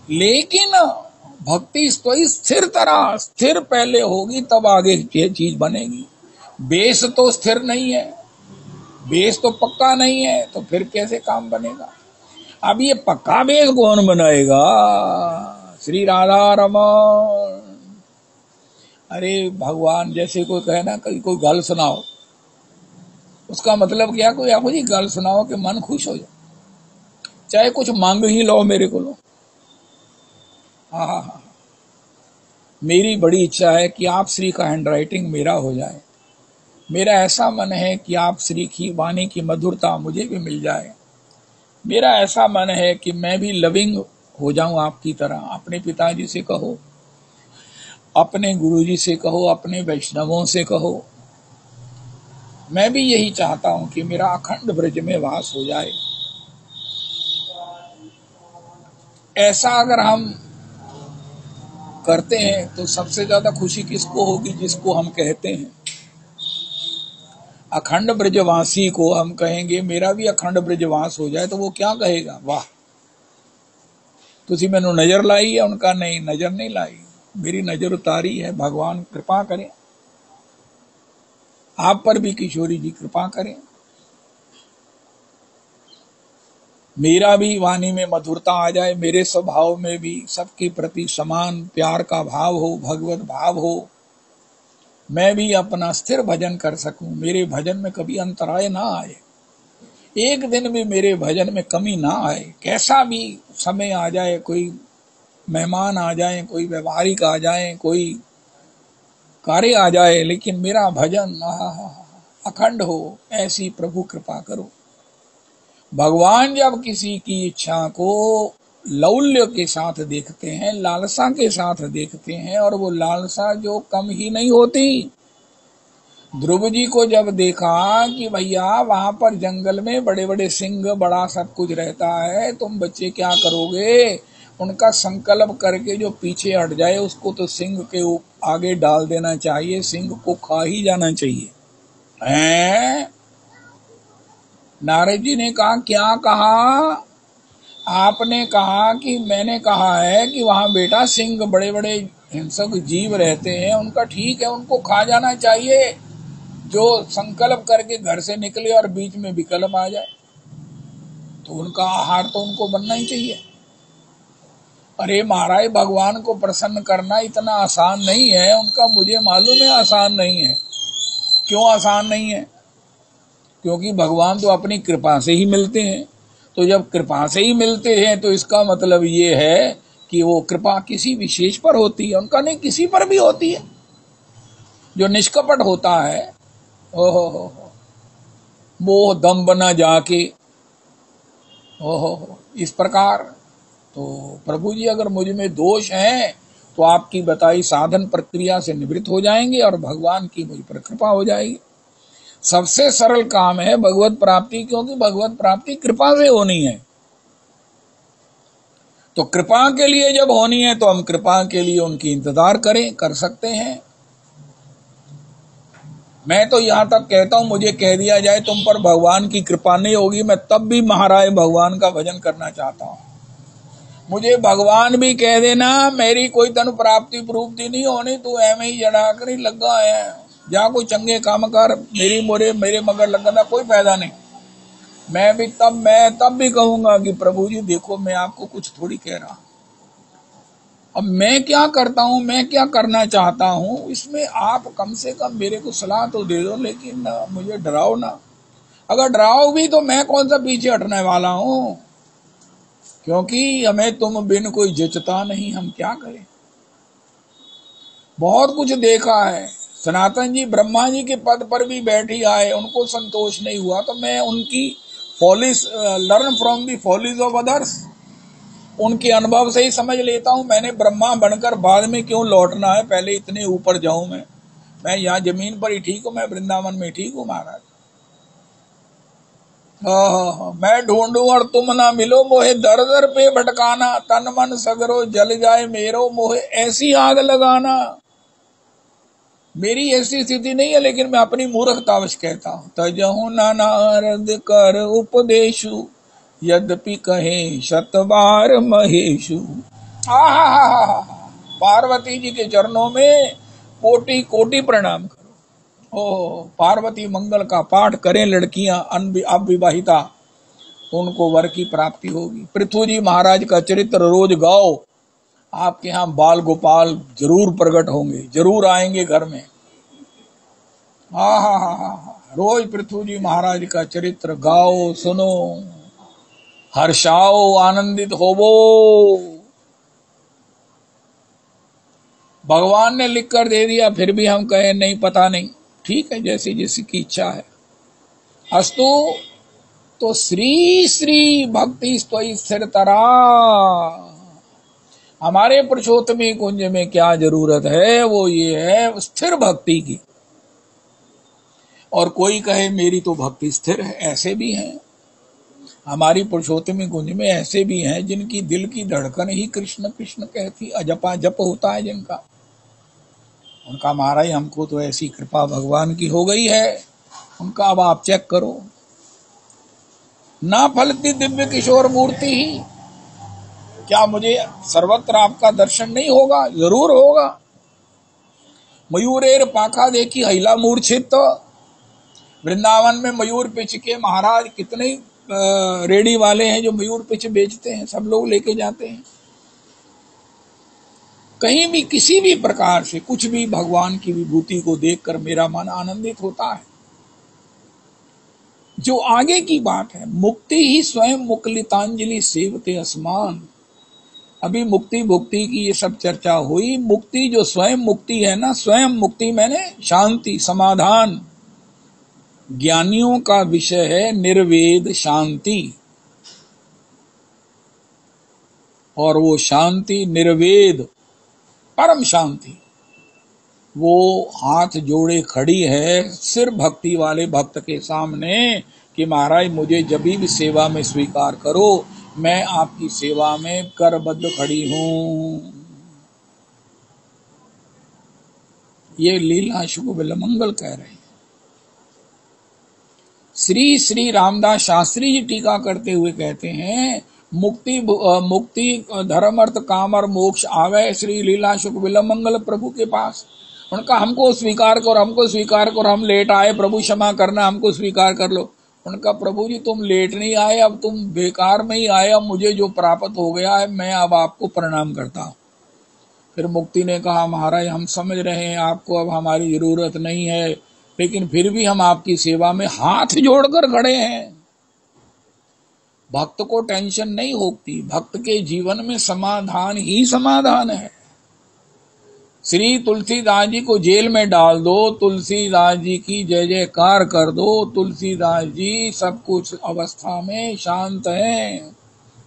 लेकिन भक्ति स्त्वयि स्थिरतरा, स्थिर पहले होगी तब आगे ये चीज बनेगी। बेस तो स्थिर नहीं है, बेस तो पक्का नहीं है, तो फिर कैसे काम बनेगा? अब ये पक्का बेस कौन बनाएगा? श्री राधा रमन। अरे भगवान जैसे कोई कहे ना, कोई गल सुनाओ, उसका मतलब क्या? कोई आपको जी गल सुनाओ कि मन खुश हो जाए, चाहे कुछ मांग ही लो मेरे को लो। हाँ, मेरी बड़ी इच्छा है कि आप श्री का हैंडराइटिंग मेरा हो जाए। मेरा ऐसा मन है कि आप श्री की वाणी की मधुरता मुझे भी मिल जाए। मेरा ऐसा मन है कि मैं भी लविंग हो जाऊं आपकी तरह। अपने पिताजी से कहो, अपने गुरुजी से कहो, अपने वैष्णवों से कहो, मैं भी यही चाहता हूं कि मेरा अखंड ब्रज में वास हो जाए। ऐसा अगर हम करते हैं तो सबसे ज्यादा खुशी किसको होगी? जिसको हम कहते हैं अखंड ब्रजवासी को हम कहेंगे मेरा भी अखंड ब्रजवास हो जाए, तो वो क्या कहेगा? वाह, तुसी मैनू नजर लाई है। उनका नहीं, नजर नहीं लाई, मेरी नजर उतारी है। भगवान कृपा करें, आप पर भी किशोरी जी कृपा करें, मेरा भी वाणी में मधुरता आ जाए, मेरे स्वभाव में भी सबके प्रति समान प्यार का भाव हो, भगवत भाव हो, मैं भी अपना स्थिर भजन कर सकूं, मेरे भजन में कभी अंतराय ना आए, एक दिन भी मेरे भजन में कमी ना आए। कैसा भी समय आ जाए, कोई मेहमान आ जाए, कोई व्यवहारिक आ जाए, कोई कार्य आ जाए, लेकिन मेरा भजन अखंड हो, ऐसी प्रभु कृपा करो। भगवान जब किसी की इच्छा को लौल्य के साथ देखते हैं, लालसा के साथ देखते हैं, और वो लालसा जो कम ही नहीं होती। ध्रुव जी को जब देखा कि भैया वहां पर जंगल में बड़े बड़े सिंह, बड़ा सब कुछ रहता है, तुम बच्चे क्या करोगे? उनका संकल्प करके जो पीछे हट जाए उसको तो सिंह के आगे डाल देना चाहिए, सिंह को खा ही जाना चाहिए। हैं? नारद जी ने कहा, क्या कहा? आपने कहा कि मैंने कहा है कि वहां बेटा सिंह, बड़े बड़े हिंसक जीव रहते हैं, उनका ठीक है, उनको खा जाना चाहिए। जो संकल्प करके घर से निकले और बीच में विकल्प आ जाए तो उनका आहार तो उनको बनना ही चाहिए। अरे महाराज, भगवान को प्रसन्न करना इतना आसान नहीं है, उनका मुझे मालूम है आसान नहीं है। क्यों आसान नहीं है? क्योंकि भगवान तो अपनी कृपा से ही मिलते हैं। तो जब कृपा से ही मिलते हैं तो इसका मतलब ये है कि वो कृपा किसी विशेष पर होती है, उनका नहीं किसी पर भी होती है। जो निष्कपट होता है, ओहो मोह दम बना जाके, ओहो इस प्रकार। तो प्रभु जी, अगर मुझ में दोष हैं तो आपकी बताई साधन प्रक्रिया से निवृत्त हो जाएंगे और भगवान की मुझ पर कृपा हो जाएगी। सबसे सरल काम है भगवत प्राप्ति, क्योंकि भगवत प्राप्ति कृपा से होनी है। तो कृपा के लिए जब होनी है तो हम कृपा के लिए उनकी इंतजार करें, कर सकते हैं। मैं तो यहां तक कहता हूं, मुझे कह दिया जाए तुम पर भगवान की कृपा नहीं होगी, मैं तब भी महाराज भगवान का भजन करना चाहता हूं। मुझे भगवान भी कह देना मेरी कोई तनु प्राप्ति प्राप्ति नहीं होनी, तू एवं ही जड़ा कर ही लगा है, जा कोई चंगे काम कर, मेरे मगर लगना कोई फायदा नहीं। मैं तब भी कहूंगा कि प्रभु जी देखो, मैं आपको कुछ थोड़ी कह रहा, अब मैं क्या करता हूं, मैं क्या करना चाहता हूं, इसमें आप कम से कम मेरे को सलाह तो दे दो, लेकिन मुझे डराओ ना। अगर डराओ भी तो मैं कौन सा पीछे हटने वाला हूं, क्योंकि हमें तुम बिन कोई जचता नहीं, हम क्या करें। बहुत कुछ देखा है। सनातन जी ब्रह्मा जी के पद पर भी बैठी आए, उनको संतोष नहीं हुआ तो मैं उनकी Foley learn from the Foley of others, उनके अनुभव से ही समझ लेता हूं। मैंने ब्रह्मा बनकर बाद में क्यों लौटना है, पहले इतने ऊपर जाऊं। मैं यहाँ जमीन पर ही ठीक हूं, मैं वृंदावन में ठीक हूं महाराज। मैं ढूंढूं और तुम ना मिलो, मोहे दर दर पे भटकाना, तन मन सगरो जल जाए मेरो, मोहे ऐसी आग लगाना। मेरी ऐसी स्थिति नहीं है, लेकिन मैं अपनी मूर्खतावश कहता हूं। तजहु नारद कर उपदेशु, यद्यपि कहे शतबार महेशु। पार्वती जी के चरणों में कोटि कोटि प्रणाम करो। ओ पार्वती मंगल का पाठ करें लड़कियां अविवाहिता, उनको वर की प्राप्ति होगी। पृथ्वी जी महाराज का चरित्र रोज गाओ, आपके यहाँ बाल गोपाल जरूर प्रकट होंगे, जरूर आएंगे घर में। रोज पृथ्वी जी महाराज का चरित्र गाओ, सुनो, हर्षाओ, आनंदित होवो। भगवान ने लिख कर दे दिया, फिर भी हम कहें नहीं, पता नहीं, ठीक है, जैसी जैसी की इच्छा है। अस्तु। तो श्री श्री भक्ति स्तोई स्थिरतरा, हमारे पुरुषोत्तमी कुंज में क्या जरूरत है, वो ये है स्थिर भक्ति की। और कोई कहे मेरी तो भक्ति स्थिर है, ऐसे भी हैं हमारी पुरुषोत्तमी कुंज में, ऐसे भी हैं जिनकी दिल की धड़कन ही कृष्ण कृष्ण कहती, अजपा जप होता है जिनका। उनका महाराज हमको तो ऐसी कृपा भगवान की हो गई है, उनका अब आप चेक करो। ना फलती दिव्य किशोर मूर्ति ही, क्या मुझे सर्वत्र आपका दर्शन नहीं होगा? जरूर होगा। मयूरेर पाखा देखी हिला मूर्छित, वृंदावन में मयूर पिच के महाराज कितने रेडी वाले हैं जो मयूर पिच बेचते हैं, सब लोग लेके जाते हैं। कहीं भी किसी भी प्रकार से कुछ भी भगवान की विभूति को देखकर मेरा मन आनंदित होता है। जो आगे की बात है, मुक्ति ही स्वयं मुकलितांजलि सेवते असमान। अभी मुक्ति भुक्ति की ये सब चर्चा हुई। मुक्ति जो स्वयं मुक्ति है ना, स्वयं मुक्ति मैंने शांति, समाधान। ज्ञानियों का विषय है निर्वेद शांति, और वो शांति निर्वेद परम शांति, वो हाथ जोड़े खड़ी है सिर भक्ति वाले भक्त के सामने कि महाराज मुझे जब भी सेवा में स्वीकार करो, मैं आपकी सेवा में करबद्ध खड़ी हूं। ये लीला शुभ बिलमंगल कह रहे हैं। श्री श्री रामदास शास्त्री जी टीका करते हुए कहते हैं, मुक्ति धर्म अर्थ काम और मोक्ष आवे श्री लीला शुभ बिलमंगल प्रभु के पास। उनका हमको स्वीकार करो, हमको स्वीकार करो, हम लेट आए, प्रभु क्षमा करना, हमको स्वीकार कर लो। उनका प्रभु जी तुम लेट नहीं आए, अब तुम बेकार में ही आए, अब मुझे जो प्राप्त हो गया है मैं अब आपको प्रणाम करता हूं। फिर मुक्ति ने कहा महाराज हम समझ रहे हैं आपको अब हमारी जरूरत नहीं है, लेकिन फिर भी हम आपकी सेवा में हाथ जोड़कर खड़े हैं। भक्त को टेंशन नहीं होती, भक्त के जीवन में समाधान ही समाधान है। श्री तुलसीदास जी को जेल में डाल दो, तुलसीदास जी की जय जयकार कर दो, तुलसीदास जी सब कुछ अवस्था में शांत हैं,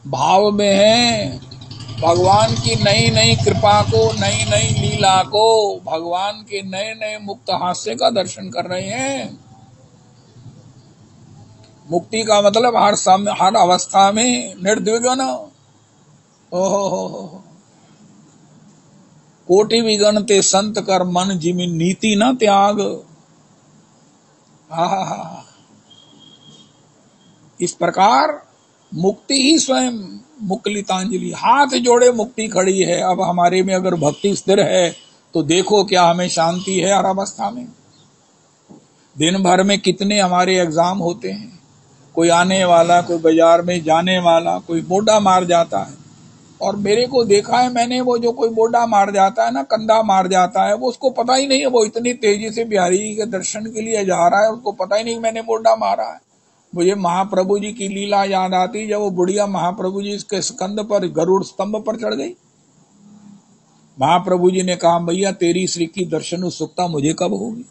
भाव में हैं, भगवान की नई नई कृपा को, नई नई लीला को, भगवान के नए नए मुक्त हास्य का दर्शन कर रहे हैं। मुक्ति का मतलब हर अवस्था में निर्द्विघ्न। ओहो, कोटि विघ्न ते संत कर मन जिमि नीति न त्याग। इस प्रकार मुक्ति ही स्वयं मुक्लितांजलि, हाथ जोड़े मुक्ति खड़ी है। अब हमारे में अगर भक्ति स्थिर है तो देखो क्या हमें शांति है हर अवस्था में। दिन भर में कितने हमारे एग्जाम होते हैं, कोई आने वाला, कोई बाजार में जाने वाला, कोई बोडा मार जाता है। और मेरे को देखा है मैंने, वो जो कोई बोडा मार जाता है ना, कंधा मार जाता है, वो उसको पता ही नहीं है, वो इतनी तेजी से बिहारी जी के दर्शन के लिए जा रहा है, उसको पता ही नहीं मैंने बोडा मारा है। मुझे महाप्रभु जी की लीला याद आती जब वो बुढ़िया महाप्रभु जी इसके स्कंद पर गरुड़ स्तंभ पर चढ़ गई। महाप्रभु जी ने कहा भैया तेरी श्री की दर्शन उत्सुकता मुझे कब होगी।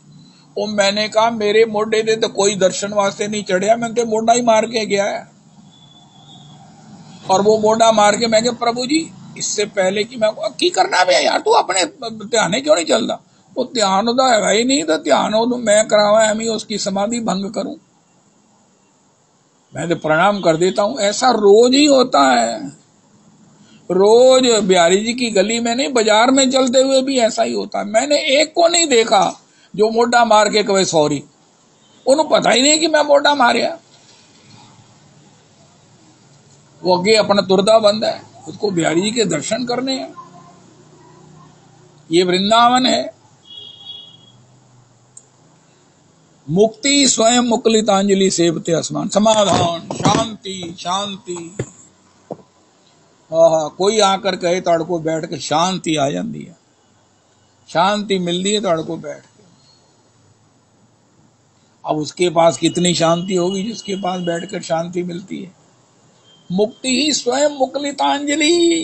और मैंने कहा मेरे मोढे दे तो कोई दर्शन वास्ते नहीं चढ़िया, मैं तो मोढा ही मार के गया है। और वो मोढा मार के मैं कहा प्रभु जी इससे पहले कि मैं की करना भी यार, तू अपने ध्यान क्यों नहीं चलता। वो ध्यान होता है ही नहीं, तो ध्यान हो तो मैं करावा हम ही उसकी समाधि भंग करूं। मैं तो प्रणाम कर देता हूं। ऐसा रोज ही होता है, रोज बिहारी जी की गली में नहीं, बाजार में चलते हुए भी ऐसा ही होता है। मैंने एक को नहीं देखा जो मोढा मार के कहे सॉरी, उन्हें पता ही नहीं कि मैं मोढा मारिया। वो अगे अपना तुरदा बंद है, उसको बिहारी जी के दर्शन करने हैं। ये वृंदावन है। मुक्ति स्वयं मुक्लितांजलि सेवते आसमान, समाधान, शांति शांति। कोई आकर कहे तड़ को बैठ के शांति आ जाती है, शांति मिलती है तड़ को बैठ के। अब उसके पास कितनी शांति होगी जिसके पास बैठकर शांति मिलती है। मुक्ति ही स्वयं मुक्लितांजलि।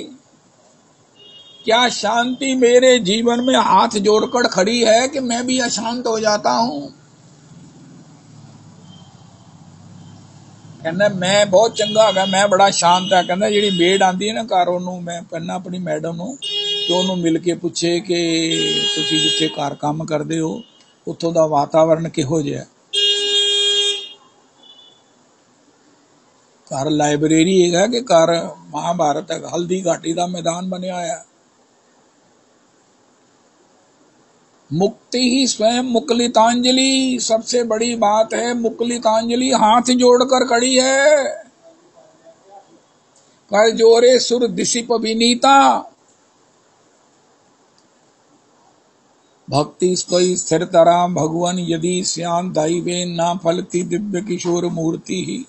क्या शांति मेरे जीवन में हाथ जोड़कर खड़ी है कि मैं भी अशांत हो जाता हूं। कहना मैं बहुत चंगा है, मैं बड़ा शांत है। कहना जी मेड आती है ना घर, ओनू मैं कहना अपनी मैडम नू कि ओनू मिल के पूछे कि तुसीं जिथे घर काम करते हो उत्थों दा वातावरण किहो जिहा। घर लाइब्रेरी है कि घर महाभारत है, हल्दी घाटी का मैदान बनया है। मुक्ति ही स्वयं मुक्लितांजलि। सबसे बड़ी बात है मुक्लितांजलि हाथ जोड़कर खड़ी है। कर जोरे सुर दिशिप विनीता। भक्ति स्वयं स्थिर तरा भगवन यदि श्याम दैवे ना फलती दिव्य किशोर मूर्ति ही।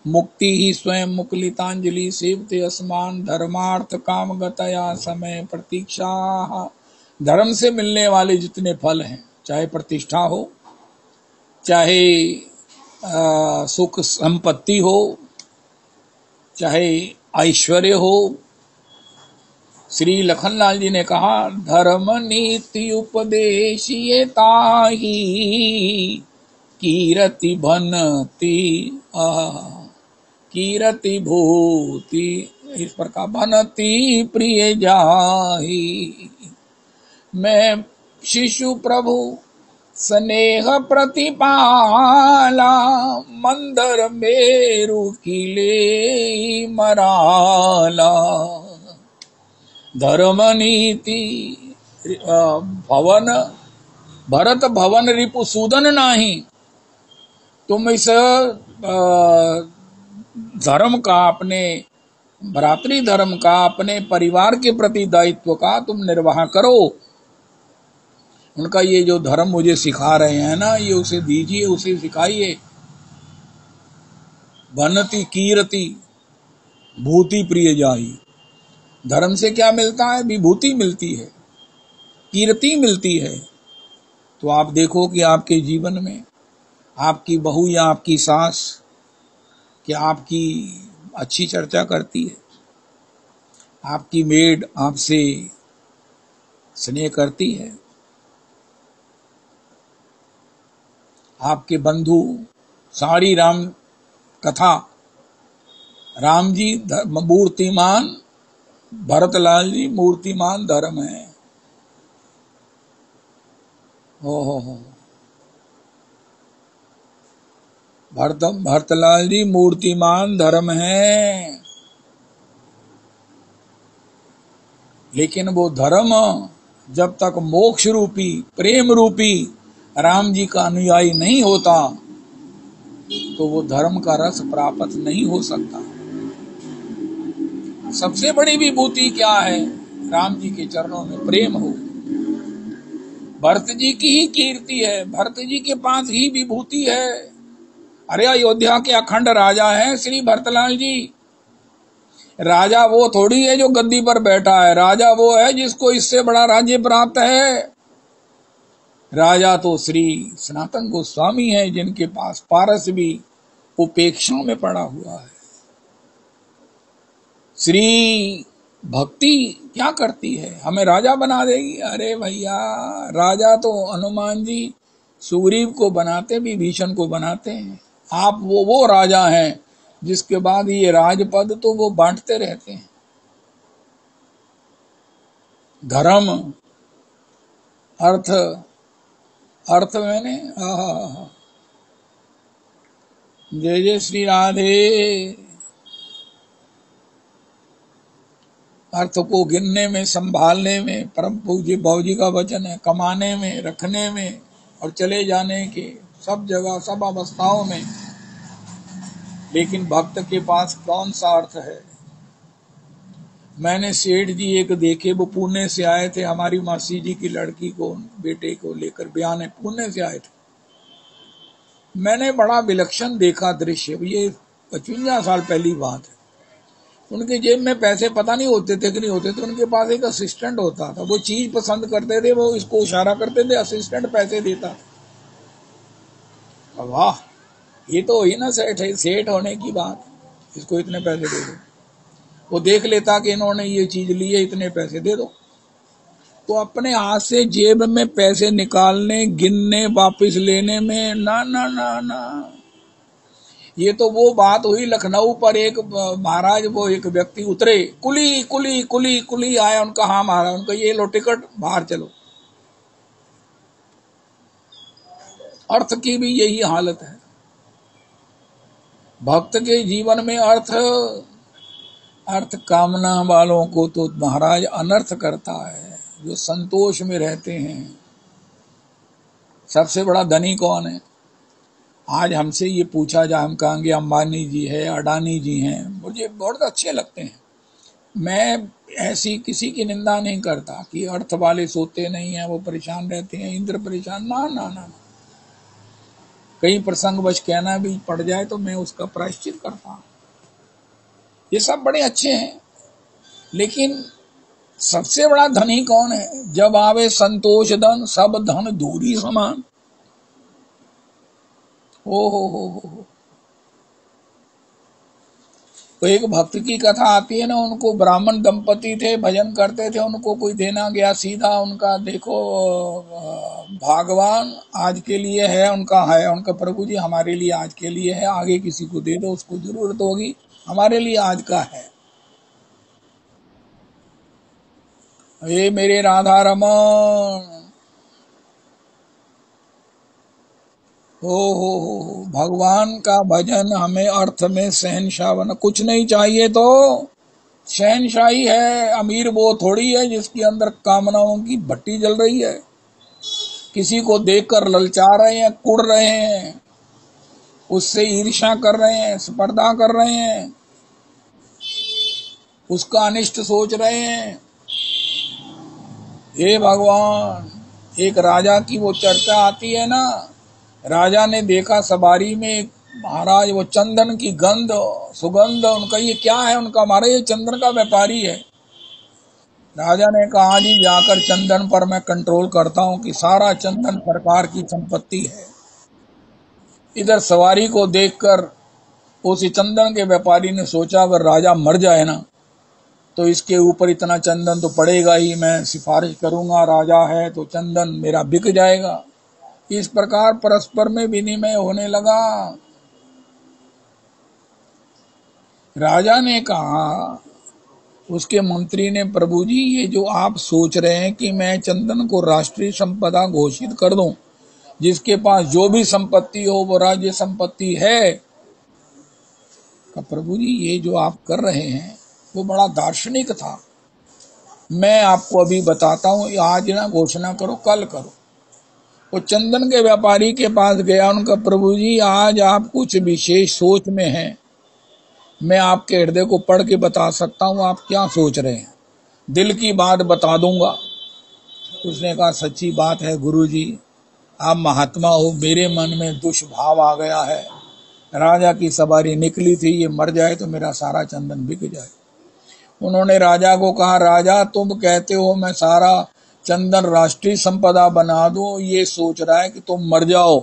मुक्ति ही स्वयं मुक्लितांजलि सेवते असमान धर्मार्थ काम गतया समय प्रतीक्षा। धर्म से मिलने वाले जितने फल हैं, चाहे प्रतिष्ठा हो, चाहे सुख संपत्ति हो, चाहे ऐश्वर्य हो। श्री लखनलाल जी ने कहा धर्म नीति उपदेशिये ताहि कीरति बनती कीरति भूति। इस प्रकार बनती प्रिय जाहि। मैं शिशु प्रभु स्नेह प्रतिपाला मंदर मेरु किले मराला। धर्म नीति भवन भरत भवन रिपु सूदन नाही। तुम इस धर्म का, अपने भ्रातृ धर्म का, अपने परिवार के प्रति दायित्व का तुम निर्वाह करो। उनका ये जो धर्म मुझे सिखा रहे हैं ना, ये उसे दीजिए, उसे सिखाइए। बनति कीर्ति भूति प्रिय जाई। धर्म से क्या मिलता है? विभूति मिलती है, कीर्ति मिलती है। तो आप देखो कि आपके जीवन में आपकी बहू या आपकी सास क्या आपकी अच्छी चर्चा करती है? आपकी मेड आपसे स्नेह करती है? आपके बंधु सारी राम कथा, राम जी मूर्तिमान, भरतलाल जी मूर्तिमान धर्म है। हो भरतलाल जी मूर्तिमान धर्म है। लेकिन वो धर्म जब तक मोक्ष रूपी, प्रेम रूपी राम जी का अनुयायी नहीं होता तो वो धर्म का रस प्राप्त नहीं हो सकता। सबसे बड़ी विभूति क्या है? राम जी के चरणों में प्रेम हो। भरत जी की ही कीर्ति है, भरत जी के पास ही विभूति है। अरे अयोध्या के अखंड राजा हैं श्री भरतलाल जी। राजा वो थोड़ी है जो गद्दी पर बैठा है, राजा वो है जिसको इससे बड़ा राज्य प्राप्त है। राजा तो श्री सनातन गोस्वामी है, जिनके पास पारस भी उपेक्षा में पड़ा हुआ है। श्री भक्ति क्या करती है? हमें राजा बना देगी? अरे भैया, राजा तो हनुमान जी सुग्रीव को बनाते, विभीषण को बनाते हैं। आप वो राजा हैं जिसके बाद ये राजपद तो वो बांटते रहते हैं। धर्म, अर्थ मैंने जय जय श्री राधे। अर्थ को गिनने में, संभालने में, परम पूज्य बाबूजी का वचन है, कमाने में, रखने में और चले जाने के, सब जगह, सब अवस्थाओं में। लेकिन भक्त के पास कौन सा अर्थ है? मैंने सेठ जी एक देखे, वो पुणे से आए थे, हमारी मासी जी की लड़की को, बेटे को लेकर ब्याने पुणे से आए थे। मैंने बड़ा विलक्षण देखा दृश्य। ये 55 साल पहली बात है। उनके जेब में पैसे पता नहीं होते थे कि नहीं होते थे। उनके पास एक असिस्टेंट होता था, वो चीज पसंद करते थे, वो इसको इशारा करते थे, असिस्टेंट पैसे देता था। वाह, ये तो हुई ना सेठ होने की बात, इसको इतने पैसे दे दो। वो देख लेता कि इन्होंने ये चीज ली है, इतने पैसे दे दो। तो अपने हाथ से जेब में पैसे निकालने, गिनने, वापस लेने में ना ना ना ना। ये तो वो बात हुई लखनऊ पर एक महाराज, वो एक व्यक्ति उतरे, कुली कुली कुली कुली आया, उनका हाँ महाराज, उनका ये लो टिकट, बाहर चलो। अर्थ की भी यही हालत है। भक्त के जीवन में अर्थ कामना वालों को तो महाराज अनर्थ करता है। जो संतोष में रहते हैं। सबसे बड़ा धनी कौन है? आज हमसे ये पूछा जाए, हम कहेंगे अंबानी जी है, अडानी जी हैं। मुझे बहुत अच्छे लगते हैं। मैं ऐसी किसी की निंदा नहीं करता कि अर्थ वाले सोते नहीं हैं, वो परेशान रहते हैं, इंद्र परेशान, ना ना ना। कहीं प्रसंगवश कहना भी पड़ जाए तो मैं उसका प्रायश्चित करता हूं। ये सब बड़े अच्छे हैं, लेकिन सबसे बड़ा धनी कौन है? जब आवे संतोष धन, सब धन धूरी समान। ओ हो। तो एक भक्त की कथा आती है ना, उनको ब्राह्मण दंपति थे, भजन करते थे, उनको कोई देना गया सीधा, उनका देखो भगवान आज के लिए है, उनका प्रभु जी हमारे लिए आज के लिए है, आगे किसी को दे दो, उसको जरूरत होगी, हमारे लिए आज का है। ये मेरे राधा रमन, हो भगवान का भजन हमें अर्थ में शहनशाह बना। कुछ नहीं चाहिए तो शहनशाही है। अमीर वो थोड़ी है जिसके अंदर कामनाओं की भट्टी जल रही है, किसी को देखकर ललचा रहे हैं, कुड़ रहे हैं, उससे ईर्ष्या कर रहे हैं, स्पर्धा कर रहे हैं, उसका अनिष्ट सोच रहे हैं। हे भगवान, एक राजा की वो चर्चा आती है ना, राजा ने देखा सवारी में महाराज वो चंदन की गंध सुगंध, उनका ये क्या है, उनका हमारा ये चंदन का व्यापारी है। राजा ने कहा जी जाकर चंदन पर मैं कंट्रोल करता हूं कि सारा चंदन सरकार की संपत्ति है। इधर सवारी को देखकर उस चंदन के व्यापारी ने सोचा अगर राजा मर जाए ना तो इसके ऊपर इतना चंदन तो पड़ेगा ही, मैं सिफारिश करूंगा राजा है तो चंदन मेरा बिक जाएगा। इस प्रकार परस्पर में विनिमय होने लगा। राजा ने कहा, उसके मंत्री ने, प्रभु जी ये जो आप सोच रहे हैं कि मैं चंदन को राष्ट्रीय संपदा घोषित कर दूं, जिसके पास जो भी संपत्ति हो वो राज्य संपत्ति है, प्रभु जी ये जो आप कर रहे हैं वो बड़ा दार्शनिक था। मैं आपको अभी बताता हूँ, आज ना घोषणा करो कल करो। वो चंदन के व्यापारी के पास गया, उनका प्रभु जी आज आप कुछ विशेष सोच में हैं, मैं आपके हृदय को पढ़ के बता सकता हूँ आप क्या सोच रहे हैं, दिल की बात बता दूंगा। उसने कहा सच्ची बात है गुरु जी, आप महात्मा हो, मेरे मन में दुष्भाव आ गया है, राजा की सवारी निकली थी, ये मर जाए तो मेरा सारा चंदन बिक जाए। उन्होंने राजा को कहा, राजा तुम कहते हो मैं सारा चंदन राष्ट्रीय संपदा बना दूं, ये सोच रहा है कि तुम मर जाओ,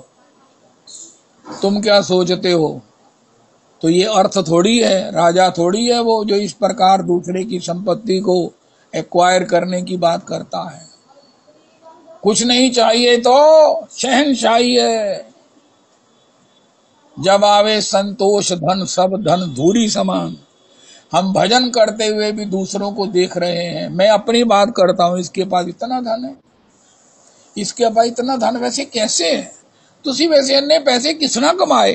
तुम क्या सोचते हो? तो ये अर्थ थोड़ी है, राजा थोड़ी है वो जो इस प्रकार दूसरे की संपत्ति को एक्वायर करने की बात करता है। कुछ नहीं चाहिए तो शहनशाही है, जब आवे संतोष धन सब धन धूरी समान। हम भजन करते हुए भी दूसरों को देख रहे हैं, मैं अपनी बात करता हूं, इसके पास इतना धन है, इसके पास इतना धन वैसे कैसे है, तुसी वैसे इन्ने पैसे किसना कमाए,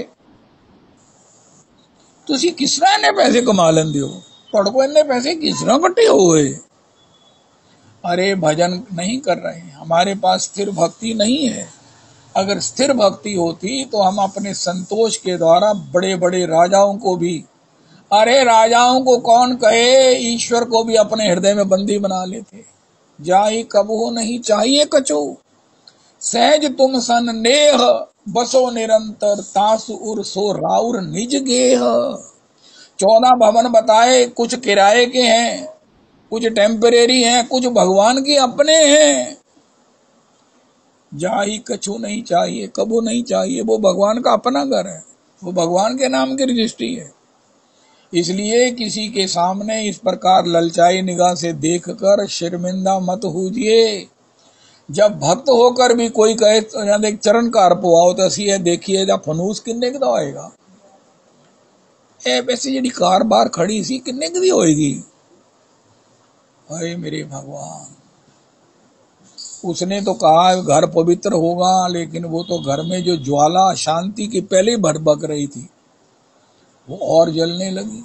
तुसी किसना इन्ने पैसे कमा लेंदे हो, तुहाडे को इन्ने पैसे किसना कट्ठे होए। अरे भजन नहीं कर रहे हैं, हमारे पास स्थिर भक्ति नहीं है। अगर स्थिर भक्ति होती तो हम अपने संतोष के द्वारा बड़े बड़े राजाओं को भी, अरे राजाओं को कौन कहे, ईश्वर को भी अपने हृदय में बंदी बना लेते। जाई कबहू नहीं चाहिए कछु, सहज तुम सन नेह, बसो निरंतर तासु उर सो राउर निज गेह। 14 भवन बताए, कुछ किराए के हैं, कुछ टेम्परेरी हैं, कुछ भगवान के अपने हैं। जाही कछु नहीं चाहिए, कबू नहीं चाहिए, वो भगवान का अपना घर है, वो भगवान के नाम की रजिस्ट्री है। इसलिए किसी के सामने इस प्रकार ललचाई निगाह से देखकर शर्मिंदा मत होइए। जब भक्त होकर भी कोई कहे तो देख चरण कार पवाओ तो असी है देखिए जब फनूस किन्ने का होएगा, ए वैसे जी कार बार खड़ी सी किन्ने की होएगी। अरे मेरे भगवान, उसने तो कहा घर पवित्र होगा, लेकिन वो तो घर में जो ज्वाला शांति की पहले भड़क रही थी वो और जलने लगी।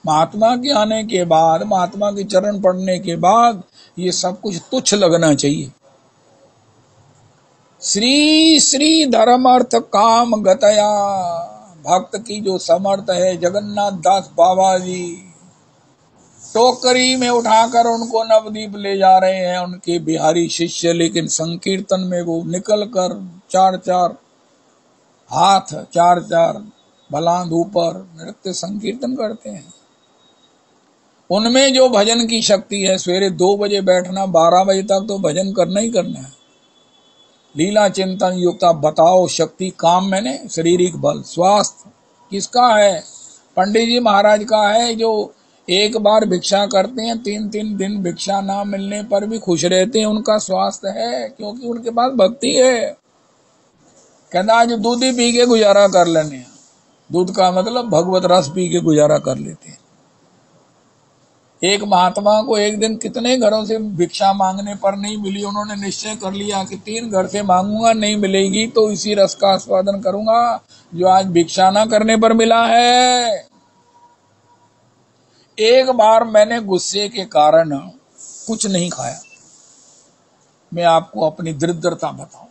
महात्मा के आने के बाद, महात्मा के चरण पड़ने के बाद ये सब कुछ तुच्छ लगना चाहिए। श्री श्री धर्म अर्थ काम गतया, भक्त की जो समर्थ है जगन्नाथ दास बाबा जी, टोकरी में उठाकर उनको नवदीप ले जा रहे हैं उनके बिहारी शिष्य, लेकिन संकीर्तन में वो निकल कर 4-4 हाथ 4-4 बलांद ऊपर नृत्य संकीर्तन करते हैं। उनमें जो भजन की शक्ति है, सवेरे 2 बजे बैठना, 12 बजे तक तो भजन करना ही करना है। लीला चिंतन युक्त, बताओ शक्ति काम मैंने शारीरिक बल, स्वास्थ्य किसका है? पंडित जी महाराज का है, जो एक बार भिक्षा करते हैं, 3-3 दिन भिक्षा ना मिलने पर भी खुश रहते हैं, उनका स्वास्थ्य है क्योंकि उनके पास भक्ति है। कहना आज दूध ही पी के गुजारा कर लेने, दूध का मतलब भगवत रस पी के गुजारा कर लेते हैं। एक महात्मा को एक दिन कितने घरों से भिक्षा मांगने पर नहीं मिली, उन्होंने निश्चय कर लिया कि 3 घर से मांगूंगा, नहीं मिलेगी तो इसी रस का आस्वादन करूंगा जो आज भिक्षा ना करने पर मिला है। एक बार मैंने गुस्से के कारण कुछ नहीं खाया, मैं आपको अपनी दरिद्रता बताऊं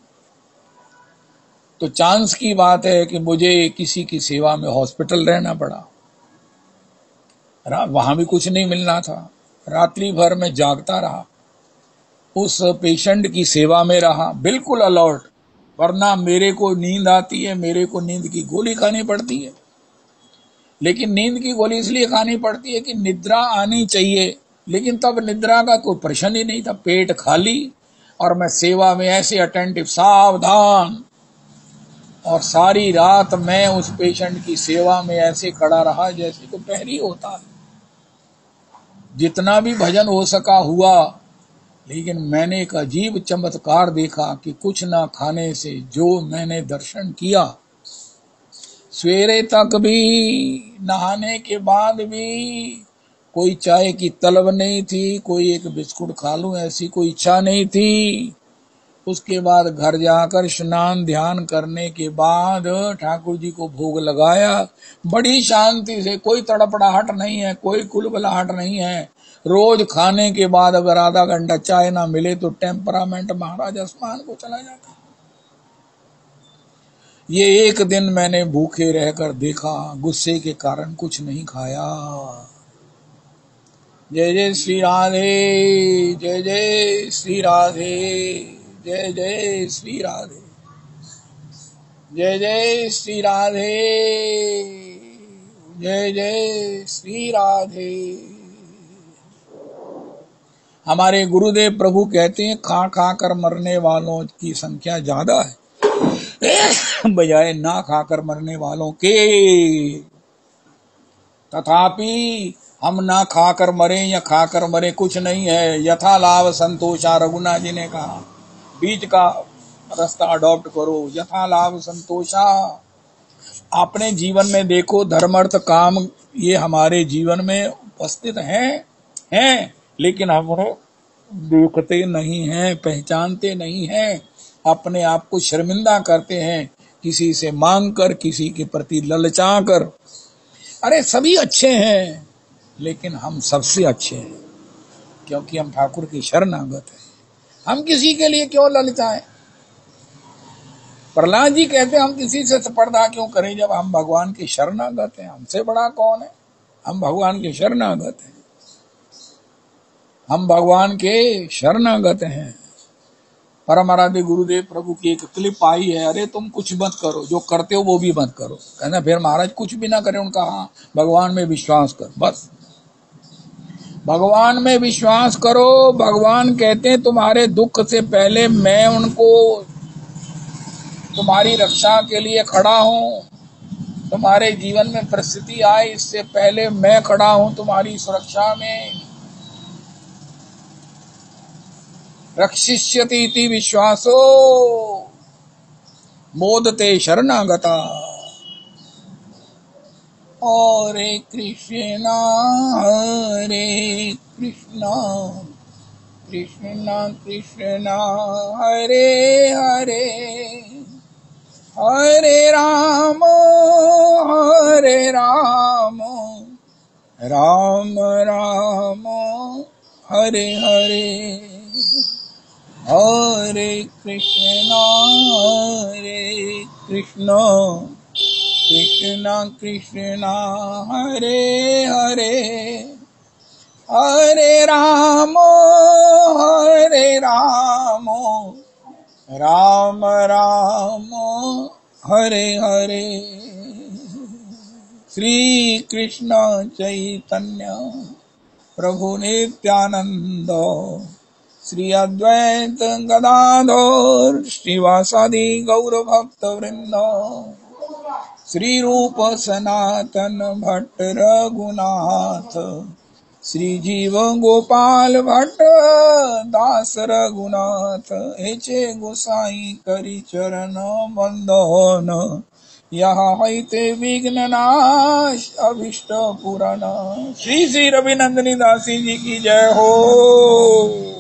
तो चांस की बात है कि मुझे किसी की सेवा में हॉस्पिटल रहना पड़ा, वहां भी कुछ नहीं मिलना था, रात्रि भर में जागता रहा। उस पेशेंट की सेवा में रहा, बिल्कुल अलर्ट। वरना मेरे को नींद आती है, मेरे को नींद की गोली खानी पड़ती है। लेकिन नींद की गोली इसलिए खानी पड़ती है कि निद्रा आनी चाहिए, लेकिन तब निद्रा का कोई प्रश्न ही नहीं था, पेट खाली और मैं सेवा में ऐसे अटेंटिव, सावधान। और सारी रात मैं उस पेशेंट की सेवा में ऐसे खड़ा रहा जैसे को प्रहरी होता है। जितना भी भजन हो सका हुआ, लेकिन मैंने एक अजीब चमत्कार देखा कि कुछ ना खाने से जो मैंने दर्शन किया, सवेरे तक भी, नहाने के बाद भी कोई चाय की तलब नहीं थी, कोई एक बिस्कुट खा लूं ऐसी कोई इच्छा नहीं थी। उसके बाद घर जाकर स्नान ध्यान करने के बाद ठाकुर जी को भोग लगाया, बड़ी शांति से, कोई तड़पड़ाहट नहीं है, कोई कुलबलाहट नहीं है। रोज खाने के बाद अगर आधा घंटा चाय ना मिले तो टेम्परामेंट महाराज आसमान को चला जाता। ये एक दिन मैंने भूखे रहकर देखा, गुस्से के कारण कुछ नहीं खाया। जय जय श्री राधे, जय जय श्री राधे, जय जय श्री राधे, जय जय श्री राधे, जय जय श्री राधे। हमारे गुरुदेव प्रभु कहते हैं, खा खा कर मरने वालों की संख्या ज्यादा है बजाय ना खाकर मरने वालों के। तथापि हम ना खाकर मरे या खाकर मरे कुछ नहीं है, यथा लाभ संतोषा, रघुनाथ जी ने कहा। बीच का रास्ता अडॉप्ट करो, यथा लाभ संतोषा। अपने जीवन में देखो, धर्म अर्थ काम ये हमारे जीवन में उपस्थित हैं, लेकिन हम देखते नहीं हैं, पहचानते नहीं हैं, अपने आप को शर्मिंदा करते हैं, किसी से मांग कर, किसी के प्रति ललचा कर। अरे सभी अच्छे हैं, लेकिन हम सबसे अच्छे हैं, क्योंकि हम ठाकुर की शरणागत हैं। हम किसी के लिए क्यों ललचाएं? प्रहलाद जी कहते हैं, हम किसी से स्पर्धा क्यों करें जब हम भगवान के शरणागत हैं। हमसे बड़ा कौन है? हम भगवान के शरणागत हैं, हम भगवान के शरणागत हैं। परम आराध्य गुरुदेव प्रभु की एक क्लिप आई है, अरे तुम कुछ मत करो, जो करते हो वो भी मत करो। कहना फिर महाराज कुछ भी ना करें, उनका हाँ, भगवान में विश्वास कर, बस भगवान में विश्वास करो। भगवान कहते हैं, तुम्हारे दुख से पहले मैं उनको, तुम्हारी रक्षा के लिए खड़ा हूं। तुम्हारे जीवन में परिस्थिति आए इससे पहले मैं खड़ा हूं तुम्हारी सुरक्षा में। रक्षिष्यति इति विश्वासो मोदते शरणागता। हरे कृष्णा कृष्णा कृष्णा हरे हरे, हरे राम राम राम हरे हरे, हरे कृष्णा कृष्णा कृष्णा हरे हरे, हरे राम राम राम हरे हरे। श्री कृष्ण चैतन्य प्रभु नित्यानंद, श्री अद्वैत गदाधर श्रीवासादि गौर भक्त वृंद, श्री रूप सनातन भट्ट रघुनाथ, श्री जीव गोपाल भट्ट दास रघुनाथ, हेचे गोसाई करी चरण बंदन, यहाँ हैते विघ्न नाश अभिष्ट पुराण। श्री श्री रविनंदिनी दासी जी की जय हो।